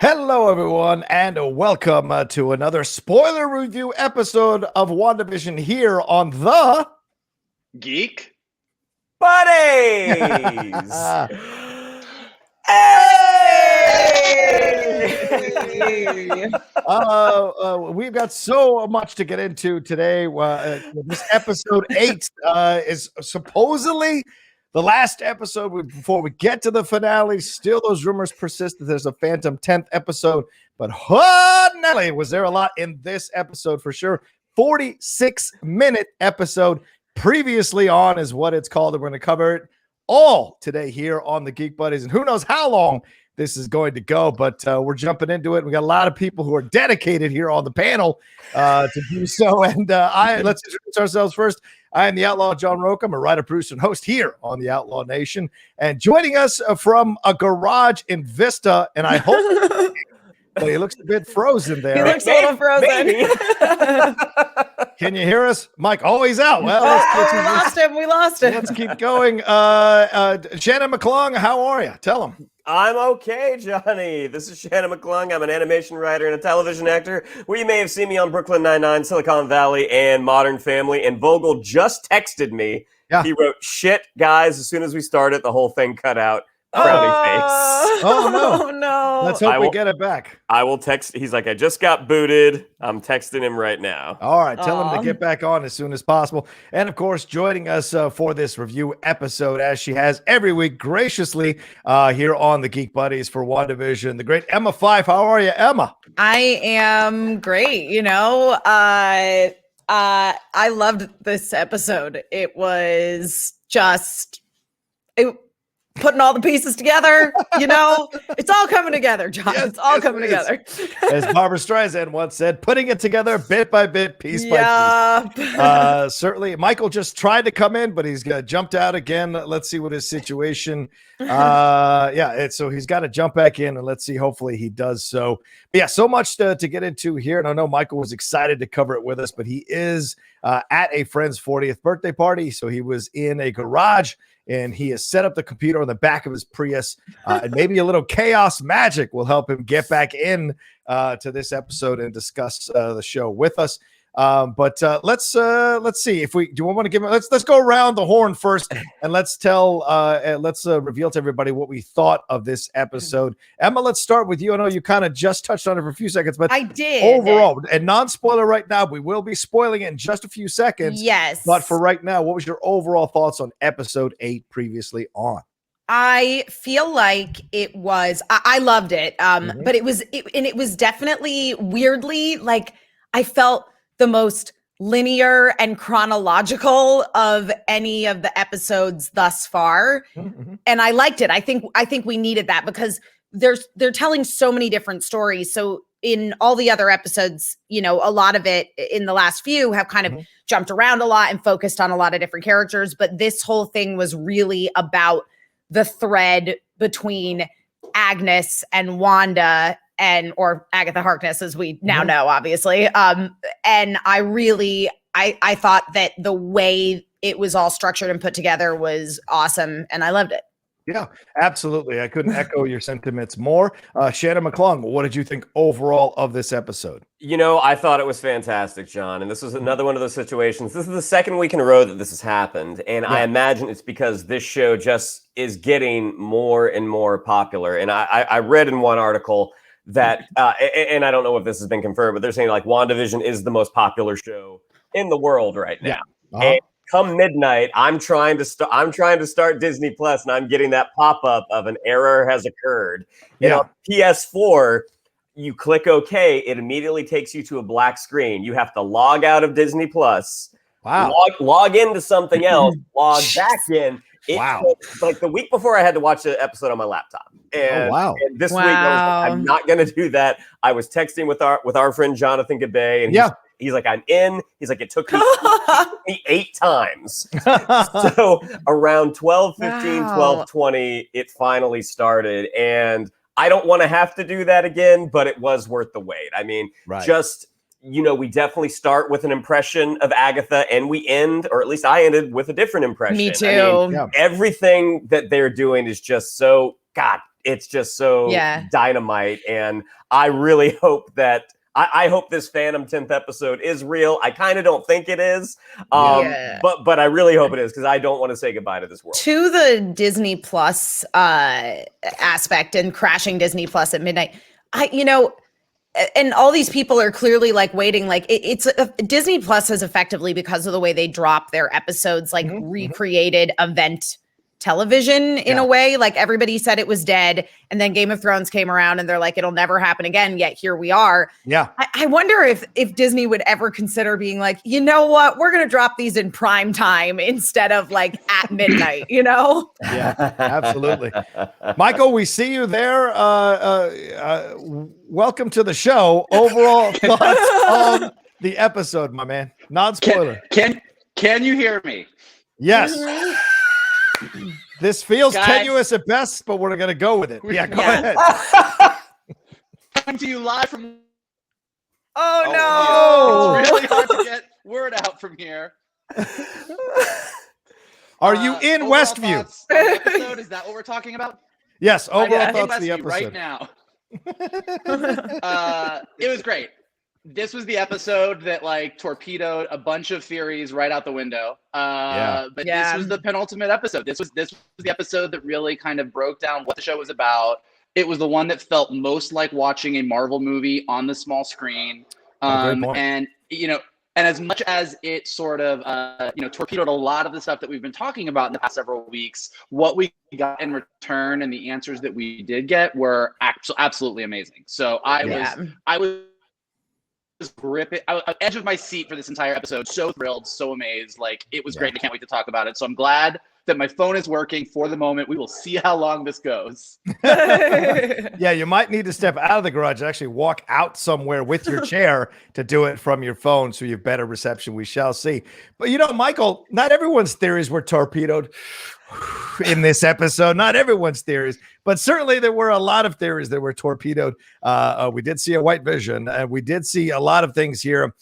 Hello, everyone, and welcome to another spoiler review episode of WandaVision here on the Geek Buddies! Hey! We've got so much to get into today. This episode 8 is supposedly the last episode before we get to the finale. Still, those rumors persist that there's a Phantom 10th episode. But Nelly, was there a lot in this episode for sure. 46-minute episode. Previously on is what it's called. And we're going to cover it all today here on the Geek Buddies. And who knows how long this is going to go, but we're jumping into it. We got a lot of people who are dedicated here on the panel to do so. And let's introduce ourselves first. I am the Outlaw John Rocha. I'm a writer, producer, and host here on the Outlaw Nation. And joining us from a garage in Vista, and I hope but he looks a bit frozen there. He looks a little frozen. Can you hear us? Mike, oh, he's out. Well, we lost him. Let's keep going. Shannon McClung, how are you? Tell him. I'm okay, Johnny. This is Shannon McClung. I'm an animation writer and a television actor. Where you may have seen me on Brooklyn Nine-Nine, Silicon Valley, and Modern Family. And Vogel just texted me. Yeah. He wrote, "Shit, guys, as soon as we started, the whole thing cut out." Frowny face. Oh, no. Let's hope we get it back. I will text. He's like, I just got booted. I'm texting him right now. All right. Tell him to get back on as soon as possible. And, of course, joining us for this review episode, as she has every week graciously here on the Geek Buddies for WandaVision, the great Emma Fyffe. How are you, Emma? I am great. I loved this episode. It was just... putting all the pieces together, it's all coming together, John. Yes, it's all coming together. As Barbara Streisand once said, putting it together bit by bit, piece by piece. Certainly, Michael just tried to come in, but he's jumped out again. Let's see what his situation. So he's got to jump back in, and let's see. Hopefully, he does so. But yeah, so much to get into here, and I know Michael was excited to cover it with us, but he is at a friend's 40th birthday party, so he was in a garage. And he has set up the computer on the back of his Prius, and maybe a little chaos magic will help him get back in to this episode and discuss the show with us. But let's see if we want to give him. Let's go around the horn first, and let's reveal to everybody what we thought of this episode. Emma, let's start with you. I know you kind of just touched on it for a few seconds, but I did overall, and non-spoiler right now. We will be spoiling it in just a few seconds. Yes, but for right now, what was your overall thoughts on episode 8 previously on? I feel like it was. I loved it, but it was definitely weirdly like I felt the most linear and chronological of any of the episodes thus far. Mm-hmm. And I liked it. I think we needed that because they're telling so many different stories. So in all the other episodes, a lot of it in the last few have kind of jumped around a lot and focused on a lot of different characters. But this whole thing was really about the thread between Agnes and Wanda or Agatha Harkness, as we now know, obviously. And I thought that the way it was all structured and put together was awesome, and I loved it. Yeah, absolutely. I couldn't echo your sentiments more. Shannon McClung, what did you think overall of this episode? I thought it was fantastic, John. And this was another one of those situations. This is the second week in a row that this has happened. And I imagine it's because this show just is getting more and more popular. And I read in one article that, and I don't know if this has been confirmed, but they're saying like WandaVision is the most popular show in the world right now. Yeah. And come midnight, I'm trying to start Disney Plus, and I'm getting that pop-up of an error has occurred. On PS4, you click OK, it immediately takes you to a black screen. You have to log out of Disney Plus. Wow. Log into something else, log back in. Like the week before, I had to watch the episode on my laptop. And, and this week, I'm not going to do that. I was texting with our friend Jonathan Gabay, and he's like, I'm in. He's like, it took me 8 times. So around 12:15, 12:20, it finally started. And I don't want to have to do that again, but it was worth the wait. I mean, we definitely start with an impression of Agatha, and we end, or at least I ended with a different impression. Me too. Everything that they're doing is just so, God, it's just so Yeah. dynamite. And I really hope that I hope this Phantom 10th episode is real. I kind of don't think it is, but I really hope it is, because I don't want to say goodbye to this world. To the Disney Plus aspect and crashing Disney Plus at midnight, and all these people are clearly like waiting. Like Disney Plus has effectively, because of the way they drop their episodes, like recreated event television in a way. Like everybody said it was dead, and then Game of Thrones came around and they're like, it'll never happen again, yet here we are. I wonder if Disney would ever consider being like, you know what, we're gonna drop these in prime time instead of like at midnight. Absolutely. Michael, we see you there. Welcome to the show. Overall thoughts on the episode, my man? Non-spoiler. Can you hear me? Yes. This feels tenuous at best, but we're going to go with it. Yeah, go ahead. Coming to you live from... Oh, no. It's really hard to get word out from here. Are you in Westview? Episode, is that what we're talking about? Yes, overall thoughts of the episode. Right now. It was great. This was the episode that like torpedoed a bunch of theories right out the window. But this was the penultimate episode. This was the episode that really kind of broke down what the show was about. It was the one that felt most like watching a Marvel movie on the small screen. And as much as it sort of torpedoed a lot of the stuff that we've been talking about in the past several weeks, what we got in return and the answers that we did get were absolutely amazing. So I was gripping, edge of my seat for this entire episode. So thrilled, so amazed. Like, it was great. I can't wait to talk about it. So I'm glad that my phone is working for the moment. We will see how long this goes. Yeah, you might need to step out of the garage and actually walk out somewhere with your chair to do it from your phone so you have better reception. We shall see. But Michael, not everyone's theories were torpedoed in this episode. Not everyone's theories, but certainly there were a lot of theories that were torpedoed. We did see a white vision, and we did see a lot of things here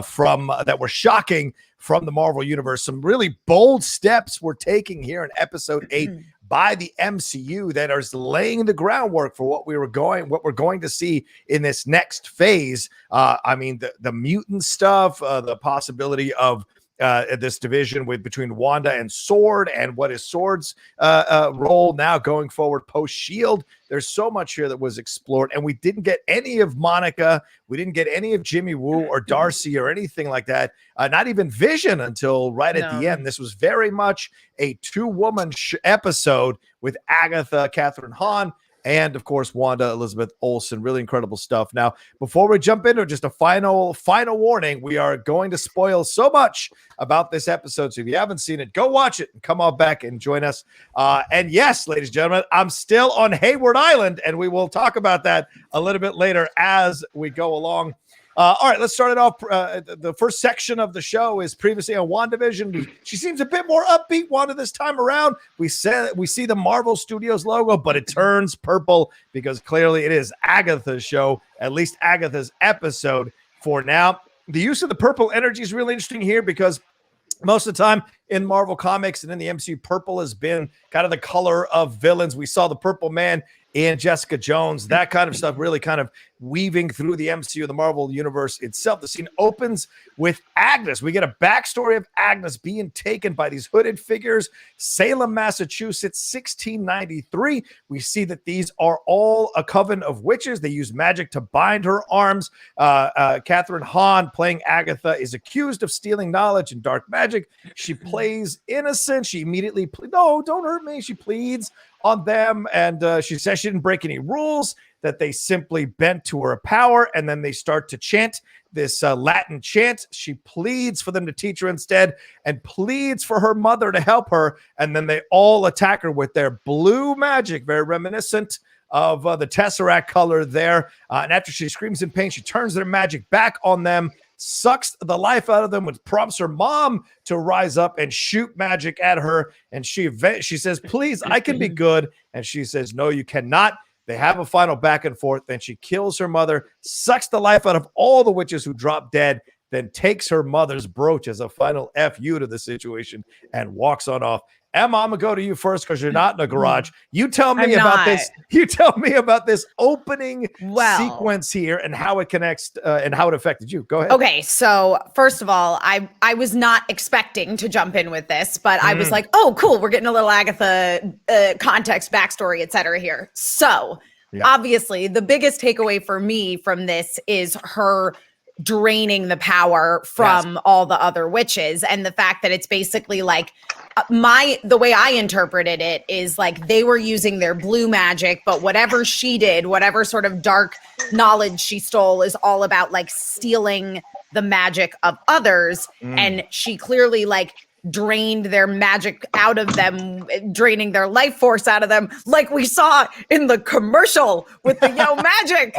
from that were shocking from the Marvel Universe. Some really bold steps we're taking here in episode 8 by the MCU that are laying the groundwork for what we're going to see in this next phase. I mean, the mutant stuff, the possibility of this division between Wanda and Sword, and what is Sword's role now going forward post Shield. There's so much here that was explored, and we didn't get any of Monica. We didn't get any of Jimmy Woo or Darcy or anything like that. Not even Vision until right at the end. This was very much a two-woman episode with Agatha, Kathryn Hahn, and of course, Wanda Elizabeth Olsen. Really incredible stuff. Now, before we jump into just a final warning, we are going to spoil so much about this episode. So if you haven't seen it, go watch it and come on back and join us. And yes, ladies and gentlemen, I'm still on Hayward Island, and we will talk about that a little bit later as we go along. All right, let's start it off. The first section of the show is previously on WandaVision. She seems a bit more upbeat, Wanda, this time around. We see the Marvel Studios logo, but it turns purple because clearly it is Agatha's show, at least Agatha's episode for now. The use of the purple energy is really interesting here because most of the time in Marvel Comics and in the MCU, purple has been kind of the color of villains. We saw the Purple Man in Jessica Jones, that kind of stuff really kind of weaving through the MCU, the Marvel Universe itself. The scene opens with Agnes. We get a backstory of Agnes being taken by these hooded figures, Salem, Massachusetts, 1693. We see that these are all a coven of witches. They use magic to bind her arms. Kathryn Hahn, playing Agatha, is accused of stealing knowledge and dark magic. She plays innocent. She immediately, no, don't hurt me. She pleads on them, and she says she didn't break any rules, that they simply bent to her power, and then they start to chant this Latin chant. She pleads for them to teach her instead, and pleads for her mother to help her, and then they all attack her with their blue magic, very reminiscent of the Tesseract color there. And after she screams in pain, she turns their magic back on them, sucks the life out of them, which prompts her mom to rise up and shoot magic at her. And she says, please, I can be good. And she says, no, you cannot. They have a final back and forth. Then she kills her mother, sucks the life out of all the witches who drop dead, then takes her mother's brooch as a final FU to the situation and walks on off. Emma, I'm gonna go to you first because you're not in the garage. You tell me I'm about not. this. You tell me about this opening sequence here and how it connects and how it affected you. Go ahead. Okay, so first of all, I was not expecting to jump in with this, but I was like, oh, cool, we're getting a little Agatha context, backstory, etc. here. So obviously, the biggest takeaway for me from this is her draining the power from all the other witches, and the fact that it's basically like the way I interpreted it is like they were using their blue magic, but whatever she did, whatever sort of dark knowledge she stole is all about like stealing the magic of others. And she clearly like drained their magic out of them, draining their life force out of them, like we saw in the commercial with the Yo Magic.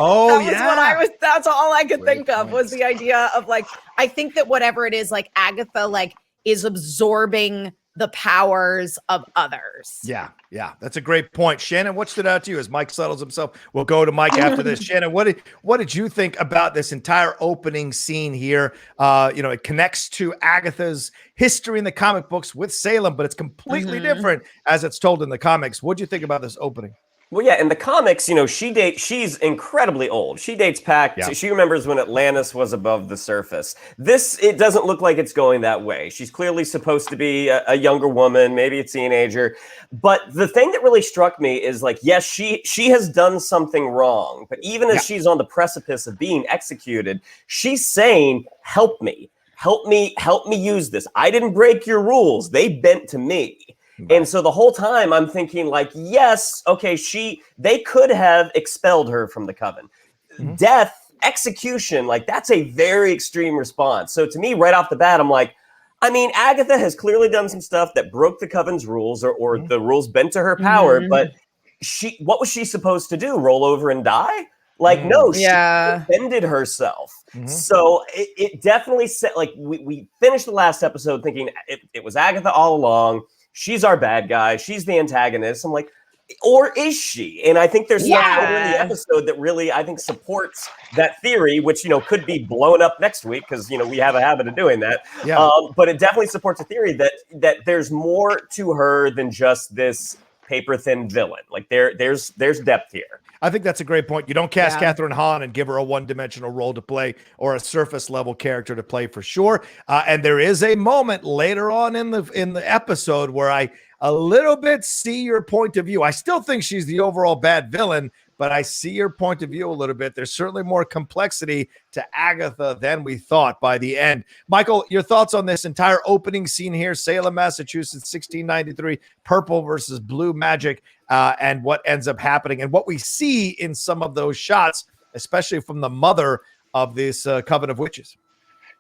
That's all I could think of was the idea of like, I think that whatever it is, like Agatha like is absorbing the powers of others. Yeah, that's a great point. Shannon, what stood out to you as Mike settles himself? We'll go to Mike after this. Shannon, what did you think about this entire opening scene here? It connects to Agatha's history in the comic books with Salem, but it's completely different as it's told in the comics. What do you think about this opening? Well, yeah, in the comics, she's incredibly old. She dates back to, she remembers when Atlantis was above the surface. It doesn't look like it's going that way. She's clearly supposed to be a younger woman, maybe a teenager. But the thing that really struck me is like, yes, she has done something wrong. But even as she's on the precipice of being executed, she's saying, help me use this. I didn't break your rules. They bent to me. And so the whole time I'm thinking like, yes, okay, they could have expelled her from the coven. Death, execution, like that's a very extreme response. So to me, right off the bat, I'm like, I mean, Agatha has clearly done some stuff that broke the coven's rules or the rules bent to her power, but what was she supposed to do? Roll over and die? Like, no, she defended herself. So it definitely said, like, we finished the last episode thinking it was Agatha all along. She's our bad guy. She's the antagonist. I'm like, or is she? And I think there's something in the episode that really, I think, supports that theory, which, could be blown up next week because, we have a habit of doing that. But it definitely supports a theory that there's more to her than just this paper-thin villain. Like there's depth here. I think that's a great point. You don't cast Kathryn Hahn and give her a one-dimensional role to play or a surface-level character to play for sure. And there is a moment later on in the episode where I a little bit see your point of view. I still think she's the overall bad villain, but I see your point of view a little bit. There's certainly more complexity to Agatha than we thought by the end. Michael, your thoughts on this entire opening scene here, Salem, Massachusetts, 1693, purple versus blue magic, and what ends up happening and what we see in some of those shots, especially from the mother of this coven of witches.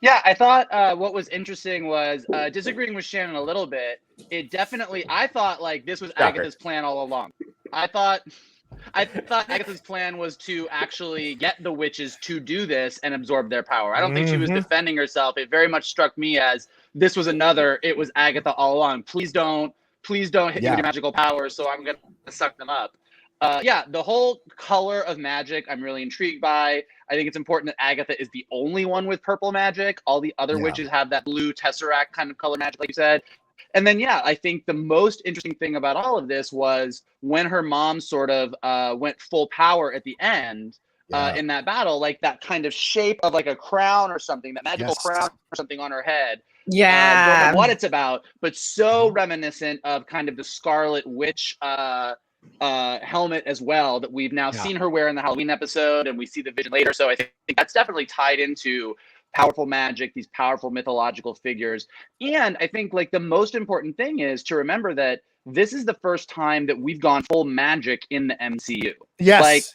Yeah, I thought what was interesting was disagreeing with Shannon a little bit. I thought like this was Agatha's plan all along. I thought Agatha's plan was to actually get the witches to do this and absorb their power. I don't think she was defending herself. It very much struck me as it was Agatha all along. Please don't hit me with your magical powers, so I'm going to suck them up. The whole color of magic I'm really intrigued by. I think it's important that Agatha is the only one with purple magic. All the other witches have that blue tesseract kind of color magic, like you said. And then, I think the most interesting thing about all of this was when her mom sort of went full power at the end in that battle, like that kind of shape of like a crown or something, that magical crown or something on her head. Don't know what it's about, but so reminiscent of kind of the Scarlet Witch helmet as well that we've now seen her wear in the Halloween episode, and we see the vision later. So I think that's definitely tied into powerful magic, these powerful mythological figures. And I think like the most important thing is to remember that this is the first time that we've gone full magic in the MCU. Yes. Like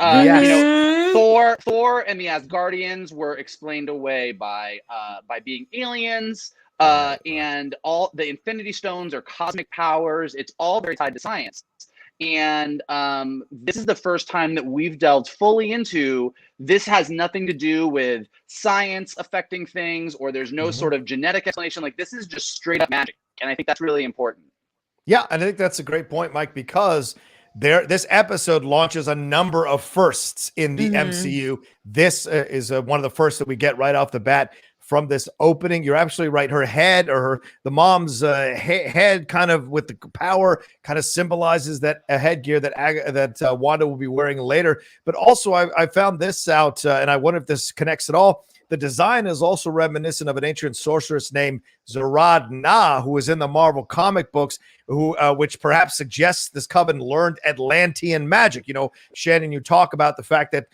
Thor and the Asgardians were explained away by being aliens. And all the Infinity Stones are cosmic powers. It's all very tied to science. And this is the first time that we've delved fully into this has nothing to do with science affecting things, or there's no sort of genetic explanation. Like this is just straight up magic. And I think that's really important. Yeah, I think that's a great point, Mike, because this episode launches a number of firsts in the MCU. This is one of the firsts that we get right off the bat. from this opening. You're absolutely right. Her head, or the mom's head, kind of with the power, kind of symbolizes that headgear that Wanda will be wearing later. But also, I found this out, and I wonder if this connects at all. The design is also reminiscent of an ancient sorceress named Zerad-Na, who was in the Marvel comic books, which perhaps suggests this coven learned Atlantean magic. Shannon, you talk about the fact that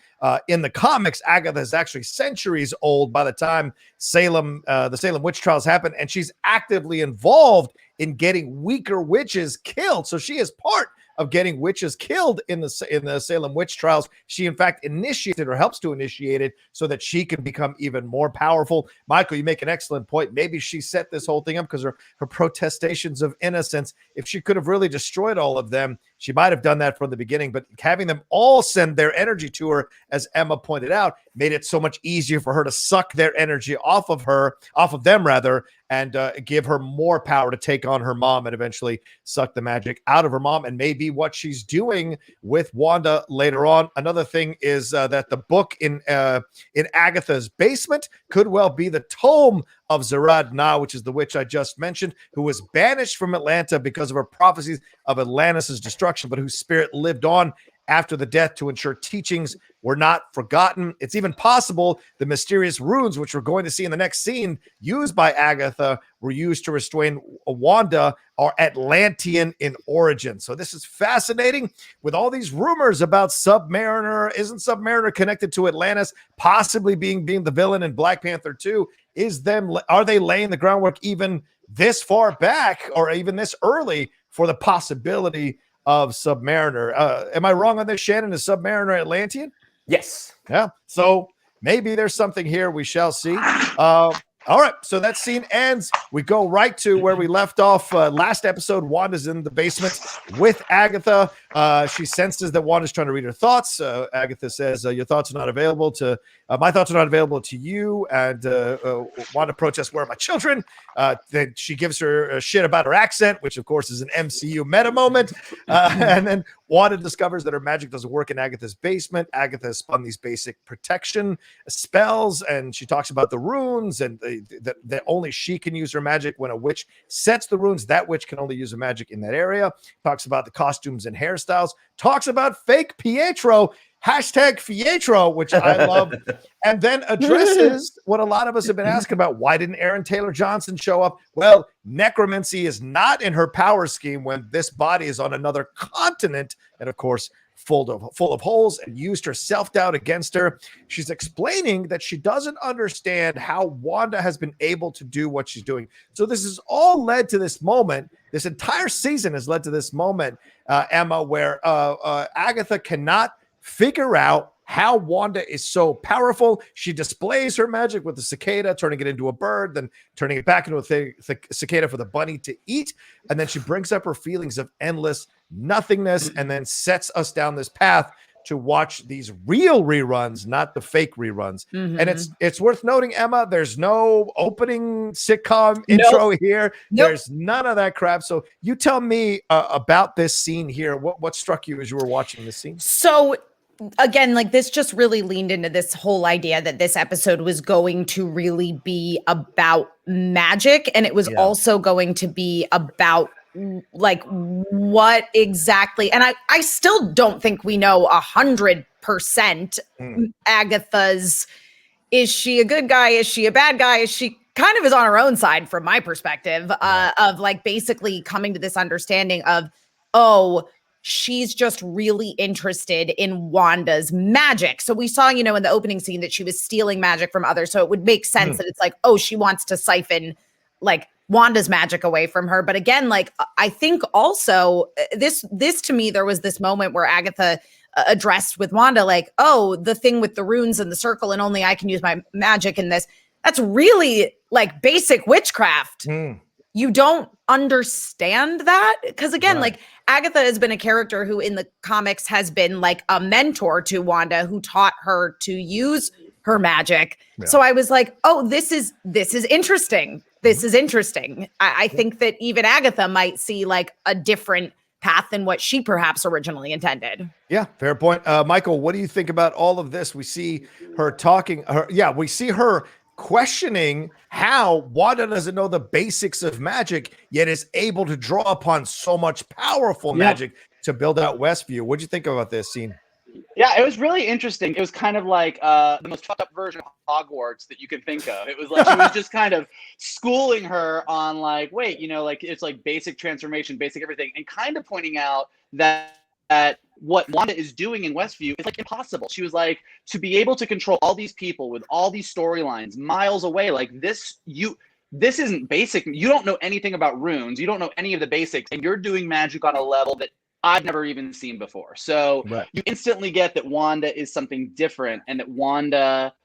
in the comics, Agatha is actually centuries old by the time the Salem witch trials happened, and she's actively involved in getting weaker witches killed. So she is part of getting witches killed in the Salem witch trials. She, in fact, initiated or helps to initiate it so that she can become even more powerful. Michael, you make an excellent point. Maybe she set this whole thing up because her protestations of innocence. If she could have really destroyed all of them, she might have done that from the beginning. But having them all send their energy to her, as Emma pointed out, made it so much easier for her to suck their energy off of them, and give her more power to take on her mom and eventually suck the magic out of her mom. And maybe what she's doing with Wanda later on. Another thing is that the book in Agatha's basement could well be the tome of Zerad-Na, which is the witch I just mentioned, who was banished from Atlanta because of her prophecies of Atlantis' destruction, but whose spirit lived on after the death to ensure teachings were not forgotten. It's even possible the mysterious runes, which we're going to see in the next scene, used by Agatha, were used to restrain Wanda, are Atlantean in origin. So this is fascinating with all these rumors about Submariner. Isn't Submariner connected to Atlantis, possibly being the villain in Black Panther 2? Are they laying the groundwork even this far back or even this early for the possibility of Submariner? Am I wrong on this, Shannon? Is Submariner Atlantean? Yes. Yeah. So maybe there's something here. We shall see. All right. So that scene ends. We go right to where we left off last episode. Wanda's in the basement with Agatha. She senses that Wanda's trying to read her thoughts. Agatha says, your thoughts are not available to my thoughts are not available to you. And Wanda protests, where are my children? Then she gives her shit about her accent, which of course is an MCU meta moment. And then Wanda discovers that her magic doesn't work in Agatha's basement. Agatha has spun these basic protection spells, and she talks about the runes and that only she can use her magic when a witch sets the runes. That witch can only use her magic in that area. Talks about the costumes and hairstyles. Talks about fake Pietro. #Pietro, which I love, and then addresses what a lot of us have been asking about. Why didn't Aaron Taylor Johnson show up? Well, necromancy is not in her power scheme when this body is on another continent, and of course, full of holes, and used her self-doubt against her. She's explaining that she doesn't understand how Wanda has been able to do what she's doing. So this has all led to this moment. This entire season has led to this moment, Emma, where Agatha cannot figure out how Wanda is so powerful. She displays her magic with the cicada, turning it into a bird, then turning it back into a cicada for the bunny to eat. And then she brings up her feelings of endless nothingness and then sets us down this path to watch these real reruns, not the fake reruns. Mm-hmm. And it's worth noting, Emma, there's no opening sitcom intro here. Nope. There's none of that crap. So you tell me about this scene here. What struck you as you were watching this scene? So again, like, this just really leaned into this whole idea that this episode was going to really be about magic, and it was also going to be about like what exactly, and I still don't think we know 100% Agatha's, is she a good guy, is she a bad guy, is she kind of is on her own side from my perspective, of like basically coming to this understanding of, oh, she's just really interested in Wanda's magic. So we saw, in the opening scene that she was stealing magic from others. So it would make sense that it's like, oh, she wants to siphon like Wanda's magic away from her. But again, like, I think also this to me, there was this moment where Agatha addressed with Wanda, like, oh, the thing with the runes and the circle, and only I can use my magic in this. That's really like basic witchcraft. You don't understand that, because again, like, Agatha has been a character who in the comics has been like a mentor to Wanda, who taught her to use her magic. So I was like, oh, this is interesting. This is interesting. I think that even Agatha might see like a different path than what she perhaps originally intended. Yeah, fair point. Michael, what do you think about all of this? We see her talking. We see her questioning how Wanda doesn't know the basics of magic, yet is able to draw upon so much powerful magic to build out Westview. What'd you think about this scene? Yeah, it was really interesting. It was kind of like the most fucked up version of Hogwarts that you could think of. It was like she was just kind of schooling her on like, wait, you know, like it's like basic transformation, basic everything, and kind of pointing out that what Wanda is doing in Westview is like impossible. She was like, to be able to control all these people with all these storylines miles away, like this isn't basic. You don't know anything about runes. You don't know any of the basics, and you're doing magic on a level that I've never even seen before. So you instantly get that Wanda is something different, and that Wanda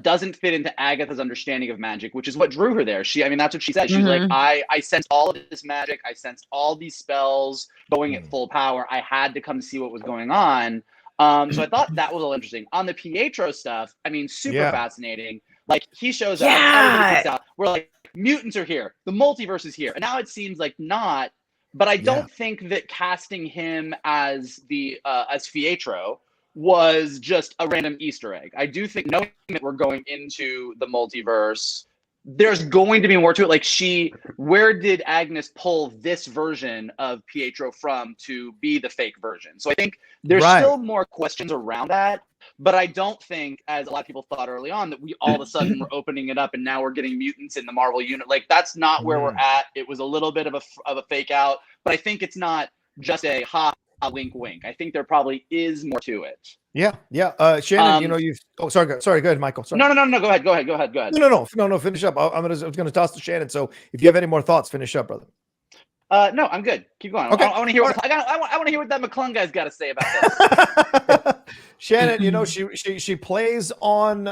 doesn't fit into Agatha's understanding of magic, which is what drew her there. I mean, that's what she said. She's like, I sensed all of this magic. I sensed all these spells going at full power. I had to come see what was going on. So I thought that was all interesting. On the Pietro stuff, I mean, super fascinating. Like, he shows up, everybody freaks out. We're like, mutants are here. The multiverse is here. And now it seems like not. But I don't think that casting him as as Pietro was just a random Easter egg. I do think, knowing that we're going into the multiverse, there's going to be more to it. Like, where did Agnes pull this version of Pietro from to be the fake version? So I think there's still more questions around that. But I don't think, as a lot of people thought early on, that we all of a sudden were opening it up and now we're getting mutants in the Marvel unit. Like, that's not where we're at. It was a little bit of a fake out, but I think it's not just a wink wink. I think there probably is more to it. Yeah. Shannon, you know, sorry, go ahead, Michael. Sorry. No, go ahead. No, finish up. I was gonna toss to Shannon. So if you have any more thoughts, finish up, brother. No, I'm good. Keep going. Okay. I want to hear what I want to hear what that McClung guy's got to say about this. Shannon, you know, she plays on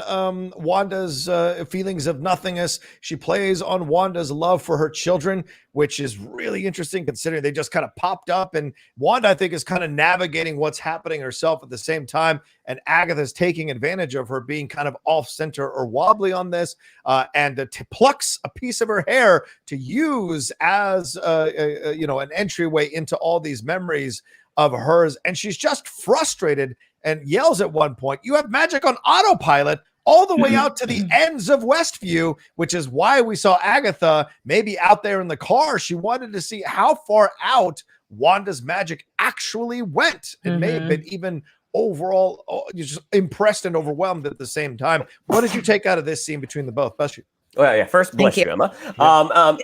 Wanda's feelings of nothingness. She plays on Wanda's love for her children, which is really interesting considering they just kind of popped up. And Wanda, I think, is kind of navigating what's happening herself at the same time. And Agatha's taking advantage of her being kind of off center or wobbly on this, and plucks a piece of her hair to use as an entryway into all these memories of hers. And she's just frustrated and yells at one point, "You have magic on autopilot all the way out to the ends of Westview," which is why we saw Agatha maybe out there in the car. She wanted to see how far out Wanda's magic actually went. It may have been even overall just impressed and overwhelmed at the same time. What did you take out of this scene between the both? Bless you. Well, yeah. First, bless you, Emma. And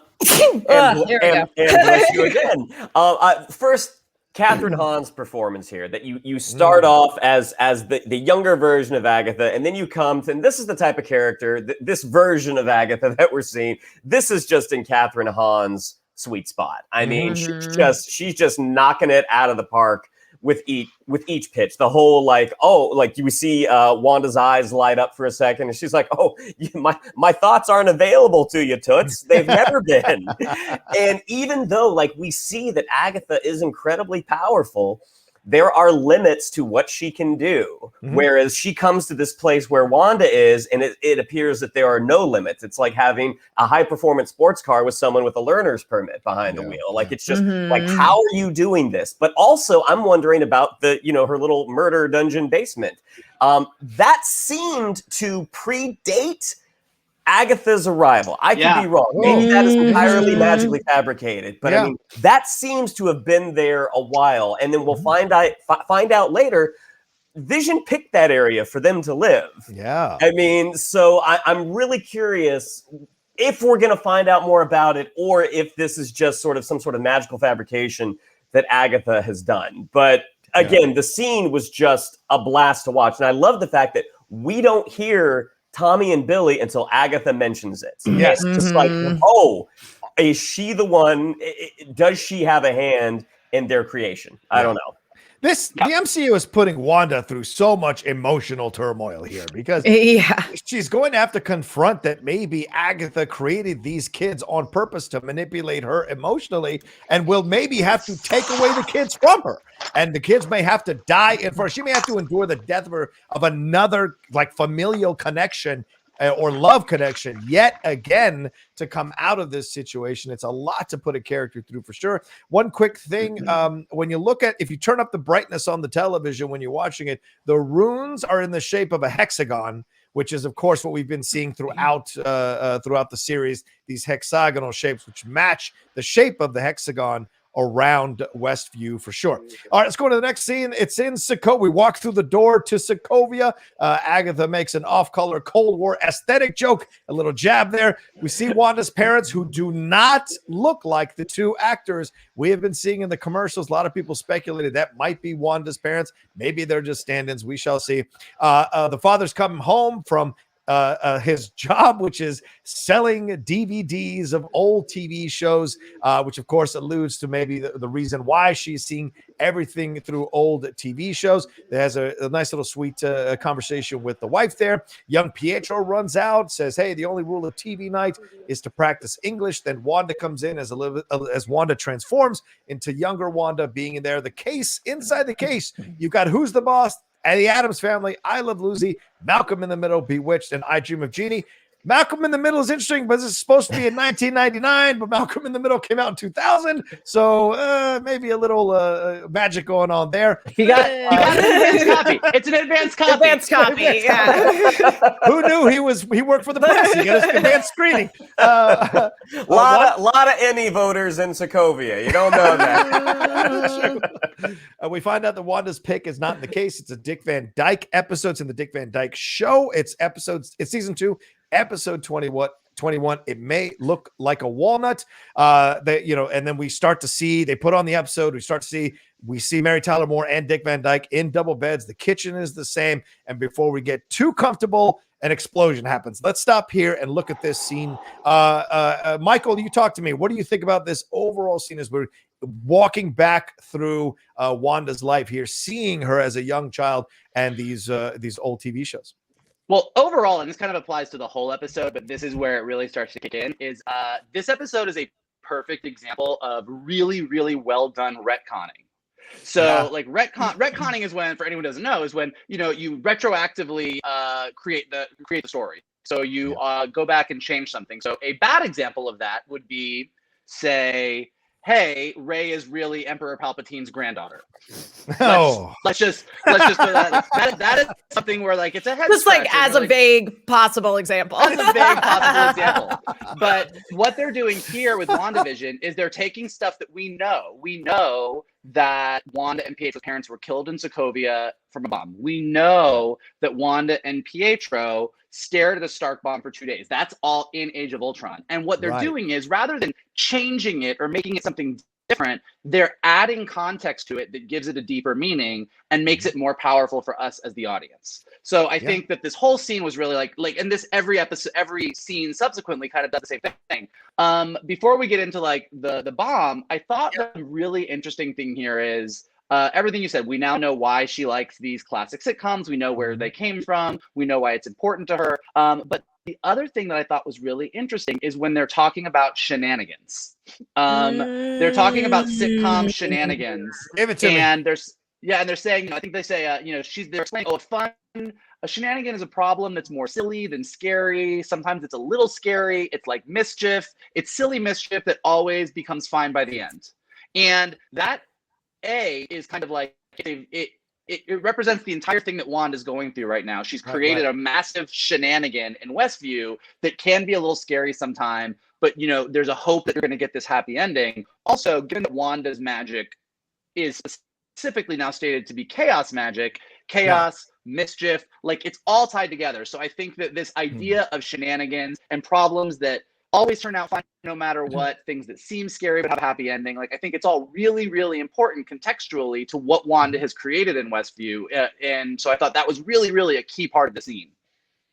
bless you again. First, Kathryn Hahn's performance here, that you start off as the younger version of Agatha, and then you come to, and this is the type of character, this version of Agatha that we're seeing. This is just in Kathryn Hahn's sweet spot. I mean, she's just knocking it out of the park with each pitch. The whole you see Wanda's eyes light up for a second, and she's like, "Oh, my thoughts aren't available to you, Toots. They've never been." And even though we see that Agatha is incredibly powerful, there are limits to what she can do. Whereas she comes to this place where Wanda is, and it appears that there are no limits. It's like having a high-performance sports car with someone with a learner's permit behind the wheel. Like, it's just how are you doing this? But also, I'm wondering about her little murder dungeon basement. That seemed to predate Agatha's arrival. I could be wrong. Maybe that is entirely magically fabricated, but I mean, that seems to have been there a while. And then we'll find out later, Vision picked that area for them to live. Yeah. I mean, so I'm really curious if we're going to find out more about it, or if this is just sort of some sort of magical fabrication that Agatha has done. But again, the scene was just a blast to watch. And I love the fact that we don't hear Tommy and Billy until Agatha mentions it. Yes. Just like, oh, is she the one? Does she have a hand in their creation? I don't know. The MCU is putting Wanda through so much emotional turmoil here because she's going to have to confront that maybe Agatha created these kids on purpose to manipulate her emotionally, and will maybe have to take away the kids from her. And the kids may have to die she may have to endure the death of another familial connection or love connection yet again to come out of this situation. It's a lot to put a character through for sure. One quick thing, when you look at, if you turn up the brightness on the television when you're watching it, the runes are in the shape of a hexagon, which is, of course, what we've been seeing throughout the series, these hexagonal shapes, which match the shape of the hexagon around Westview for sure. All right, let's go to the next scene. It's in Sokovia. We walk through the door to Sokovia. Agatha makes an off-color Cold War aesthetic joke, a little jab there. We see Wanda's parents, who do not look like the two actors we have been seeing in the commercials. A lot of people speculated that might be Wanda's parents. Maybe they're just stand-ins. We shall see. The father's coming home from his job, which is selling DVDs of old TV shows, which of course alludes to maybe the reason why she's seeing everything through old TV shows. There's a nice little sweet conversation with the wife there. Young Pietro runs out, says, hey, the only rule of TV night is to practice English. Then Wanda comes in as Wanda transforms into younger Wanda, being in there. The case, inside the case, you've got Who's the Boss, and the Addams Family, I Love Lucy, Malcolm in the Middle, Bewitched, and I Dream of Jeannie. Malcolm in the Middle is interesting, but this is supposed to be in 1999, but Malcolm in the Middle came out in 2000, so maybe a little magic going on there. He got an advanced copy. It's an advanced copy. Advanced copy, yeah. Who knew he worked for the press? He got his advanced screening. A lot of Emmy voters in Sokovia. You don't know that. We find out that Wanda's pick is not in the case. It's a Dick Van Dyke episode. It's in the Dick Van Dyke Show. It's season 2. Episode 21. It may look like a walnut. And then we start to see, they put on the episode, we see Mary Tyler Moore and Dick Van Dyke in double beds. The kitchen is the same. And before we get too comfortable, an explosion happens. Let's stop here and look at this scene. Michael, you talk to me. What do you think about this overall scene as we're walking back through Wanda's life here, seeing her as a young child and these old TV shows? Well, overall, and this kind of applies to the whole episode, but this is where it really starts to kick in, is this episode is a perfect example of really, really well done retconning. So like retconning is when, for anyone who doesn't know, is when, you retroactively create the story. So you go back and change something. So a bad example of that would be, say, hey, Rey is really Emperor Palpatine's granddaughter. Let's just put that is something where like it's a head just like scratcher, as a vague possible example. But what they're doing here with WandaVision is they're taking stuff that we know. We know that Wanda and Pietro's parents were killed in Sokovia from a bomb. We know that Wanda and Pietro stared at a Stark bomb for 2 days. That's all in Age of Ultron. And what they're doing is, rather than changing it or making it something different, they're adding context to it that gives it a deeper meaning and makes it more powerful for us as the audience. So I think that this whole scene was really like, and this every scene subsequently kind of does the same thing. Before we get into like the bomb, I thought the really interesting thing here is everything you said. We now know why she likes these classic sitcoms. We know where they came from. We know why it's important to her. But the other thing that I thought was really interesting is when they're talking about shenanigans. They're talking about sitcom shenanigans. And they're saying, I think they say, they're saying, a shenanigan is a problem that's more silly than scary. Sometimes it's a little scary. It's like mischief. It's silly mischief that always becomes fine by the end. And that is kind of like it represents the entire thing that Wanda's going through right now. She's created a massive shenanigan in Westview that can be a little scary sometime, but there's a hope that you're going to get this happy ending. Also, given that Wanda's magic is specifically now stated to be chaos magic, mischief, like it's all tied together. So I think that this idea of shenanigans and problems that always turn out fine no matter what, things that seem scary but have a happy ending, like I think it's all really, really important contextually to what Wanda has created in Westview. And so I thought that was really, really a key part of the scene.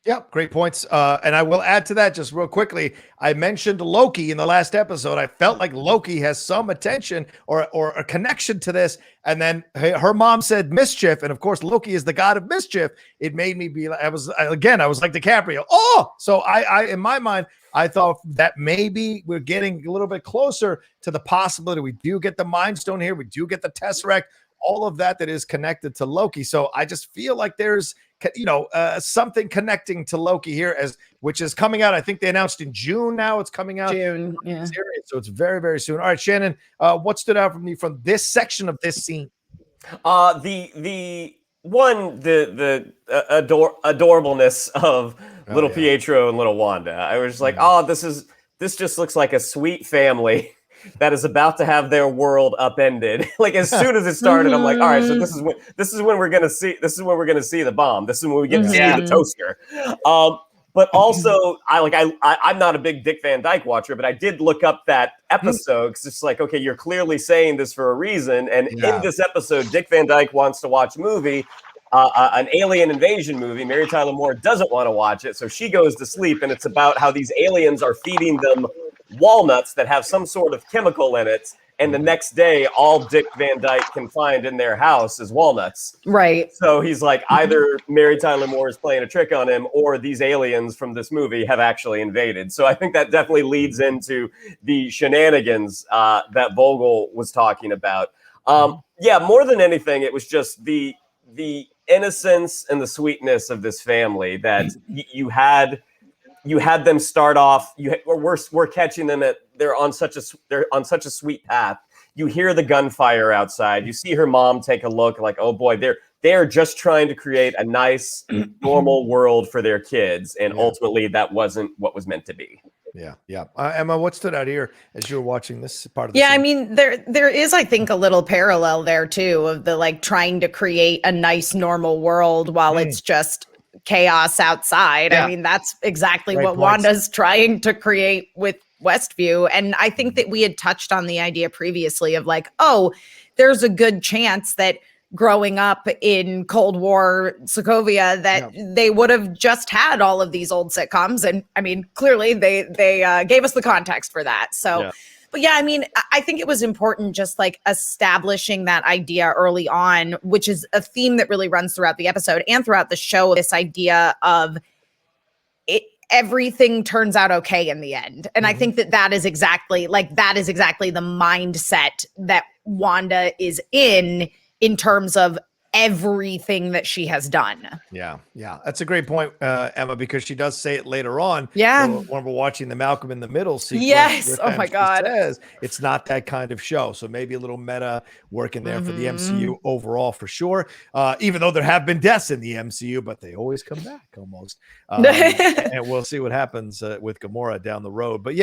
Yep, great points. And I will add to that just real quickly. I mentioned Loki in the last episode. I felt like Loki has some attention or a connection to this. And then her mom said mischief. And of course, Loki is the god of mischief. It made me be like, I was like DiCaprio. Oh, so I in my mind, I thought that maybe we're getting a little bit closer to the possibility. We do get the Mind Stone here. We do get the Tesseract. All of that is connected to Loki. So I just feel like there's, something connecting to Loki here, which is coming out. I think they announced in June. Now it's coming out. June, yeah. So it's very, very soon. All right, Shannon, what stood out from this section of this scene? The one, the adorableness of little Pietro and little Wanda. I was like, this just looks like a sweet family that is about to have their world upended. Like as soon as it started, I'm like, all right, so this is when we're gonna see the bomb. This is when we get to see the toaster. But also, I'm not a big Dick Van Dyke watcher, but I did look up that episode because it's like, okay, you're clearly saying this for a reason. And in this episode, Dick Van Dyke wants to watch a movie, an alien invasion movie. Mary Tyler Moore doesn't want to watch it, so she goes to sleep, and it's about how these aliens are feeding them walnuts that have some sort of chemical in it. And the next day, all Dick Van Dyke can find in their house is walnuts. Right. So he's like, either Mary Tyler Moore is playing a trick on him, or these aliens from this movie have actually invaded. So I think that definitely leads into the shenanigans that Vogel was talking about. More than anything, it was just the innocence and the sweetness of this family that you had them start off. We're catching them at they're on such a sweet path. You hear the gunfire outside. You see her mom take a look, like, oh boy, they're just trying to create a nice, normal world for their kids, and ultimately that wasn't what was meant to be. Yeah. Emma, what stood out here as you were watching this part of the scene? I mean, there is, I think, a little parallel there too of the like trying to create a nice, normal world while it's just chaos outside. I mean, that's exactly what Wanda's trying to create with Westview. And I think that we had touched on the idea previously of like, oh, there's a good chance that growing up in Cold War Sokovia that they would have just had all of these old sitcoms. And I mean, clearly they gave us the context for that. So but I mean, I think it was important just like establishing that idea early on, which is a theme that really runs throughout the episode and throughout the show, this idea of everything turns out okay in the end. And I think that is exactly the mindset that Wanda is in terms of everything that she has done. Yeah. That's a great point, Emma, because she does say it later on. Yeah. When we're watching the Malcolm in the Middle sequence. Yes. Oh my God. Says it's not that kind of show. So maybe a little meta working there for the MCU overall for sure. Even though there have been deaths in the MCU, but they always come back almost. And we'll see what happens with Gamora down the road. But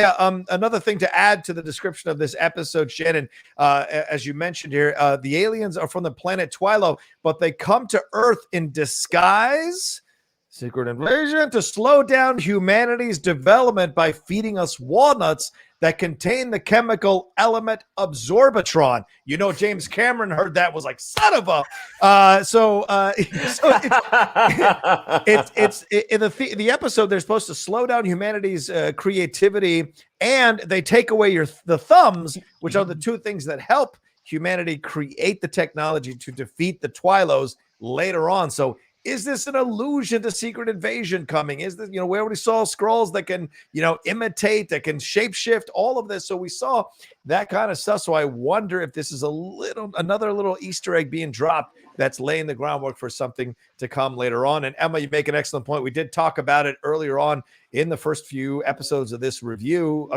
another thing to add to the description of this episode, Shannon, as you mentioned here, the aliens are from the planet Twilo, but they come to Earth in disguise, secret invasion, to slow down humanity's development by feeding us walnuts that contain the chemical element absorbitron. You know, James Cameron heard that, was like, son of a. It's in the episode, they're supposed to slow down humanity's creativity, and they take away the thumbs, which are the two things that help humanity create the technology to defeat the Twilos later on. So is this an allusion to Secret Invasion coming? Is this, we already saw Skrulls that can, imitate, that can shapeshift, all of this. So we saw that kind of stuff. So I wonder if this is another little Easter egg being dropped that's laying the groundwork for something to come later on. And Emma, you make an excellent point. We did talk about it earlier on in the first few episodes of this review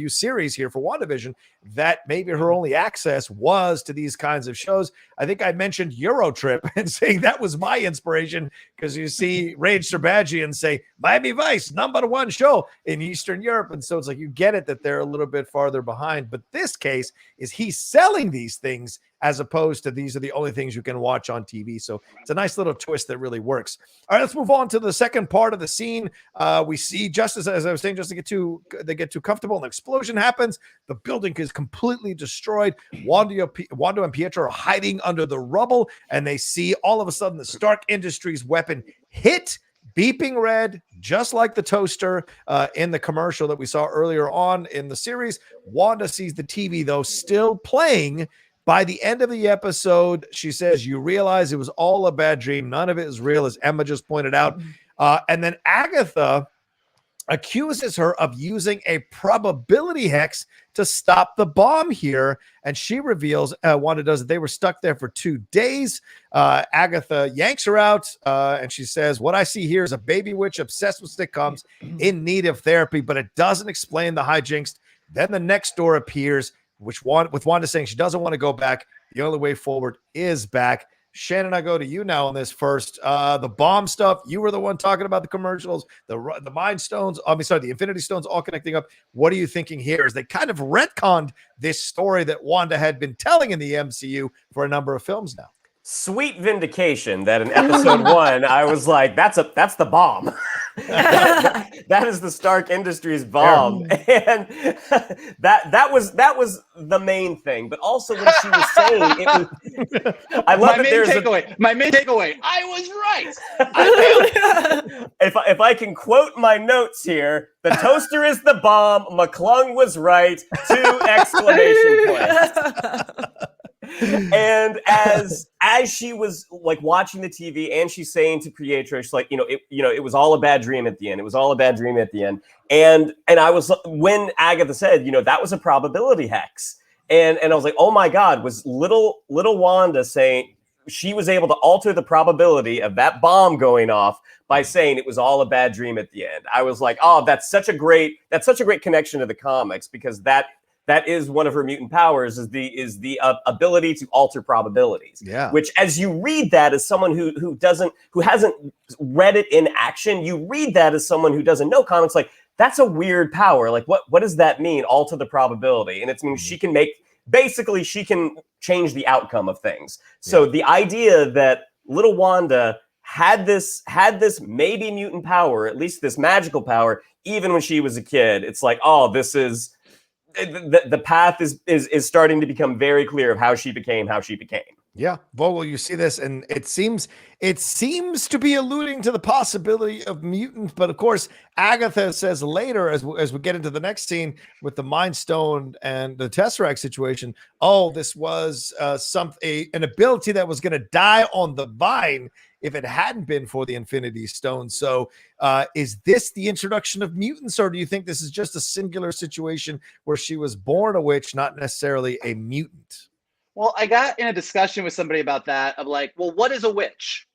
series here for WandaVision, that maybe her only access was to these kinds of shows. I think I mentioned Eurotrip and saying that was my inspiration, because you see Rage Serbajian say Miami Vice, #1 show in Eastern Europe. And so it's like, you get it that they're a little bit farther behind. But this case is he's selling these things as opposed to these are the only things you can watch on TV. So it's a nice little twist that really works. All right, let's move on to the second part of the scene. We see, just as I was saying, just they get too comfortable, an explosion happens. The building is completely destroyed. Wanda and Pietro are hiding under the rubble, and they see all of a sudden the Stark Industries weapon hit, beeping red, just like the toaster in the commercial that we saw earlier on in the series. Wanda sees the TV, though, still playing. By the end of the episode, she says, you realize it was all a bad dream. None of it is real, as Emma just pointed out. And then Agatha accuses her of using a probability hex to stop the bomb here. And she reveals, Wanda does, that they were stuck there for 2 days. Agatha yanks her out, and she says, what I see here is a baby witch obsessed with sitcoms in need of therapy, but it doesn't explain the hijinks. Then the next door appears, with Wanda saying she doesn't want to go back. The only way forward is back. Shannon, I go to you now on this first. The bomb stuff, you were the one talking about the commercials, the Mind Stones, the Infinity Stones all connecting up. What are you thinking here? As they kind of retconned this story that Wanda had been telling in the MCU for a number of films now. Sweet vindication that in episode 1, I was like, that's the bomb. that is the Stark Industries bomb. And that was the main thing. But also when she was saying it was, I love my main takeaway. I was right. If I can quote my notes here, the toaster is the bomb. McClung was right. 2 exclamation points. And as she was like watching the TV and she's saying to Pietro, she's like, it was all a bad dream at the end. It was all a bad dream at the end. And I was, when Agatha said, that was a probability hex. And I was like, oh my God, was little Wanda saying she was able to alter the probability of that bomb going off by saying it was all a bad dream at the end. I was like, oh, that's such a great connection to the comics, because that is one of her mutant powers, is the ability to alter probabilities. Yeah. Which, as you read that as someone who hasn't read it in action, you read that as someone who doesn't know comics, like, that's a weird power. Like, what does that mean? Alter the probability. And it means she can change the outcome of things. So the idea that little Wanda had this maybe mutant power, at least this magical power, even when she was a kid, it's like, oh, this is the path is starting to become very clear of how she became. Yeah, Vogel, you see this, and it seems to be alluding to the possibility of mutants. But of course, Agatha says later, as we get into the next scene with the Mind Stone and the Tesseract situation, oh, this was an ability that was going to die on the vine if it hadn't been for the Infinity Stone. So is this the introduction of mutants, or do you think this is just a singular situation where she was born a witch, not necessarily a mutant? Well, I got in a discussion with somebody about that, of like, well, what is a witch?